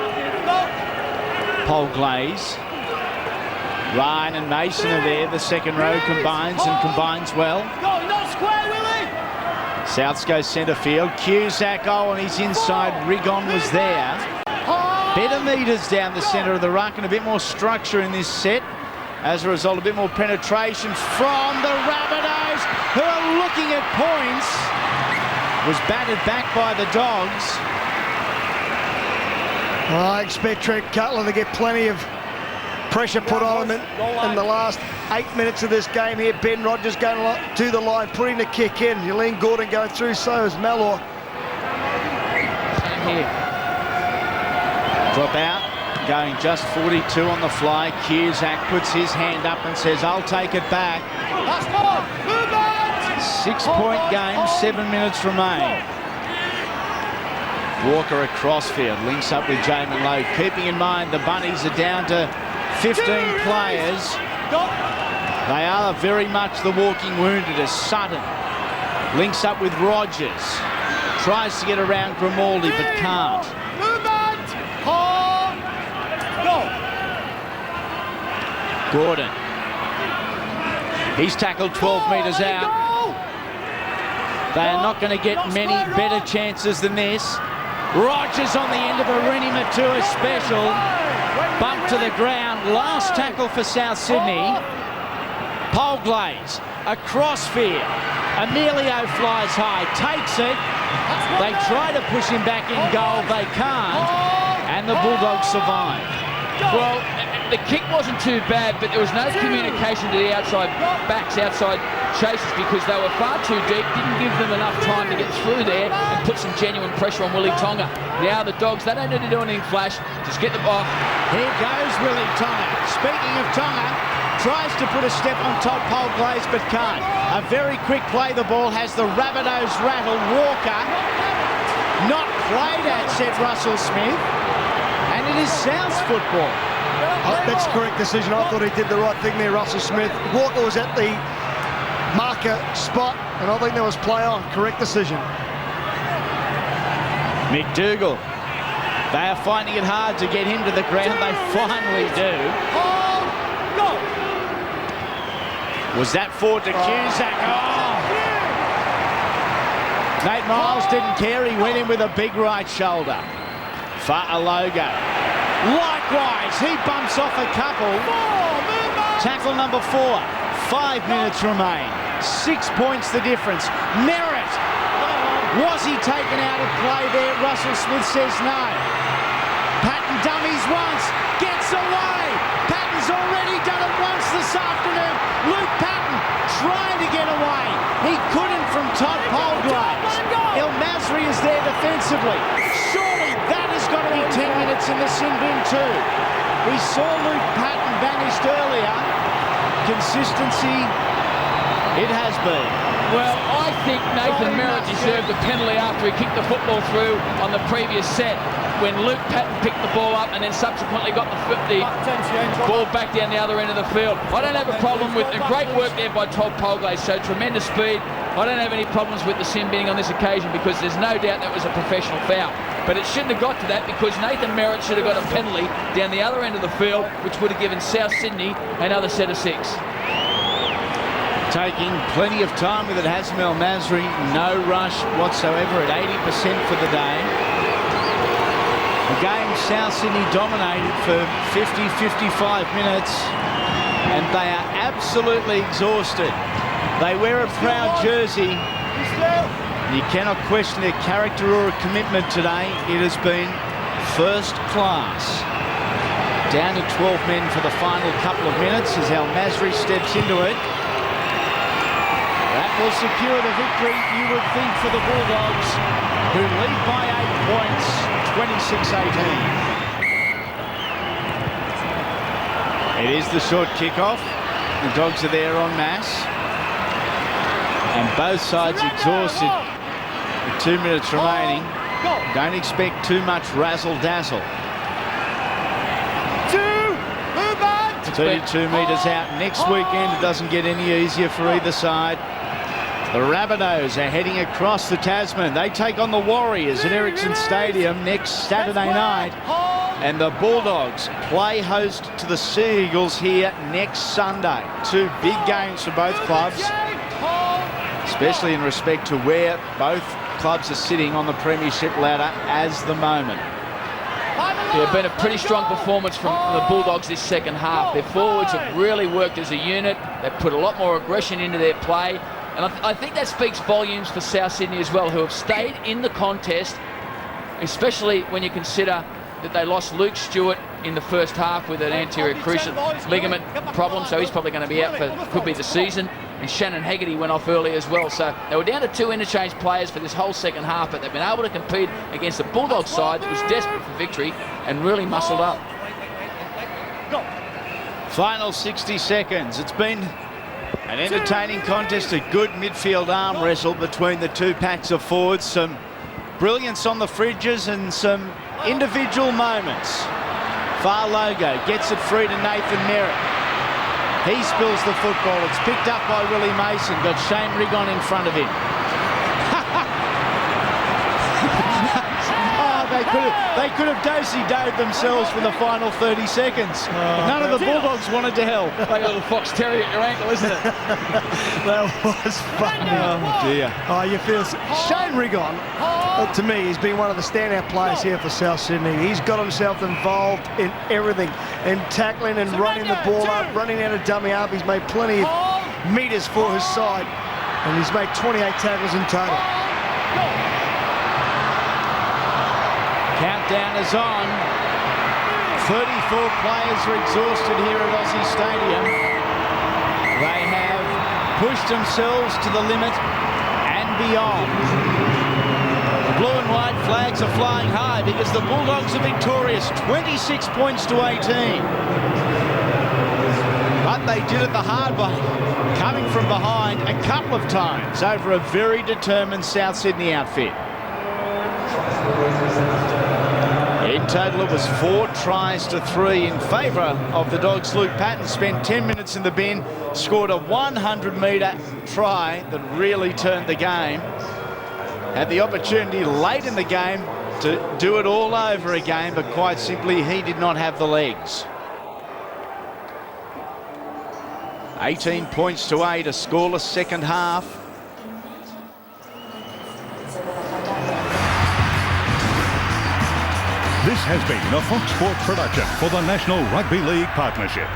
Paul Glaze. Ryan and Mason are there. The second row combines and combines well. Souths go centre field. Cusack, and he's inside. Rigon was there. Better metres down the centre of the ruck and a bit more structure in this set. As a result, a bit more penetration from the Rabbitohs, who are looking at points. Was battered back by the Dogs. Well, I expect Trent Cutler to get plenty of pressure put on him in the last 8 minutes of this game here. Ben Rogers going to the line, putting the kick in. Yelene Gordon going through, so is Malor. Here. Drop out, going just 42 on the fly. Cusack puts his hand up and says, I'll take it back. 6-point game, 7 minutes remain. Walker across field, links up with Jamin Lowe, keeping in mind the Bunnies are down to 15 players. They are very much the walking wounded as Sutton links up with Rogers. Tries to get around Grimaldi but can't. Gordon. He's tackled 12 metres out. They are not going to get many better chances than this. Rogers on the end of a Rennie Matua special. Bump to the ground. Last tackle for South Sydney. Pole Glaze across field. Emilio flies high, takes it. They try to push him back in goal. They can't. And the Bulldogs survive. Well, the kick wasn't too bad, but there was no communication to the outside backs, outside chasers, because they were far too deep, didn't give them enough time to get through there and put some genuine pressure on Willie Tonga. Now the Dogs, they don't need to do anything flash, just get the ball. Here goes Willie Tonga. Speaking of Tonga, tries to put a step on top Pole Glaze but can't. A very quick play, the ball has the Rabbitohs rattled. Walker, not played at, said Russell Smith. And it is South's football. That's a correct decision. I thought he did the right thing there, Russell Smith. Walker was at the marker spot, and I think there was play on. Correct decision. McDougall. They are finding it hard to get him to the ground. They finally do. Was that forward to Cusack? Oh! Nate Miles didn't care. He went in with a big right shoulder. Fa'alogo. Likewise, he bumps off a couple. Tackle number 4. 5 minutes remain. 6 points the difference. Merritt. Was he taken out of play there? Russell Smith says no. Patton dummies once. Gets away. Patton's already done it once this afternoon. Luke Patton trying to get away. He couldn't from Todd Polgrave. El Masri is there defensively. Surely that has got to be 10 minutes in the sin bin too. We saw Luke Patton vanished earlier. Consistency, it has been. Well, I think Nathan Merritt deserved a penalty after he kicked the football through on the previous set when Luke Patton picked the ball up and then subsequently got the ball back down the other end of the field. I don't have a problem with, and great work there by Todd Polgrave, so tremendous speed. I don't have any problems with the sin binning on this occasion because there's no doubt that was a professional foul. But it shouldn't have got to that because Nathan Merritt should have got a penalty down the other end of the field, which would have given South Sydney another set of 6. Taking plenty of time with it, Hazem El Masri. No rush whatsoever at 80% for the day. A game South Sydney dominated for 50-55 minutes, and they are absolutely exhausted. They wear a proud jersey. You cannot question their character or commitment today. It has been first class. Down to 12 men for the final couple of minutes as El Masri steps into it. That will secure the victory, you would think, for the Bulldogs, who lead by 8 points, 26-18. It is the short kickoff. The Dogs are there en masse. And both sides exhausted with 2 minutes remaining. Don't expect too much razzle-dazzle. 32 metres out. Next weekend it doesn't get any easier for either side. The Rabbitohs are heading across the Tasman. They take on the Warriors at Ericsson Stadium next Saturday night. And the Bulldogs play host to the Sea Eagles here next Sunday. 2 big games for both clubs, especially in respect to where both clubs are sitting on the premiership ladder as the moment. Yeah, been a pretty strong performance from the Bulldogs this second half. Their forwards have really worked as a unit. They've put a lot more aggression into their play. And I think that speaks volumes for South Sydney as well, who have stayed in the contest, especially when you consider that they lost Luke Stewart in the first half with an anterior cruciate ligament problem, so he's probably going to be out for, could be the season. And Shannon Haggerty went off early as well. So they were down to 2 interchange players for this whole second half, but they've been able to compete against a Bulldogs side that was desperate for victory and really muscled up. Final 60 seconds. It's been an entertaining contest, a good midfield arm wrestle between the 2 packs of forwards. Some brilliance on the fridges and some individual moments. Fa'alogo gets it free to Nathan Merritt. He spills the football. It's picked up by Willie Mason. Got Shane Rigon in front of him. They could have do-si-doed themselves for the final 30 seconds. None of the Bulldogs wanted to help. Like a little fox terrier at your ankle, isn't it? That was funny. Oh, dear. Oh, you feel... Shane Rigon, to me, he's been one of the standout players here for South Sydney. He's got himself involved in everything, in tackling and running the ball up, running out of dummy half. He's made plenty of metres for his side, and he's made 28 tackles in total. Countdown is on. 34 players are exhausted here at Aussie Stadium. They have pushed themselves to the limit and beyond. The blue and white flags are flying high because the Bulldogs are victorious, 26 points to 18. But they did it the hard way, coming from behind a couple of times over a very determined South Sydney outfit. In total, it was 4 tries to 3 in favour of the Dogs. Luke Patton spent 10 minutes in the bin, scored a 100-metre try that really turned the game. Had the opportunity late in the game to do it all over again, but quite simply, he did not have the legs. 18 points to 8, a scoreless second half. This has been a Fox Sports production for the National Rugby League Partnership.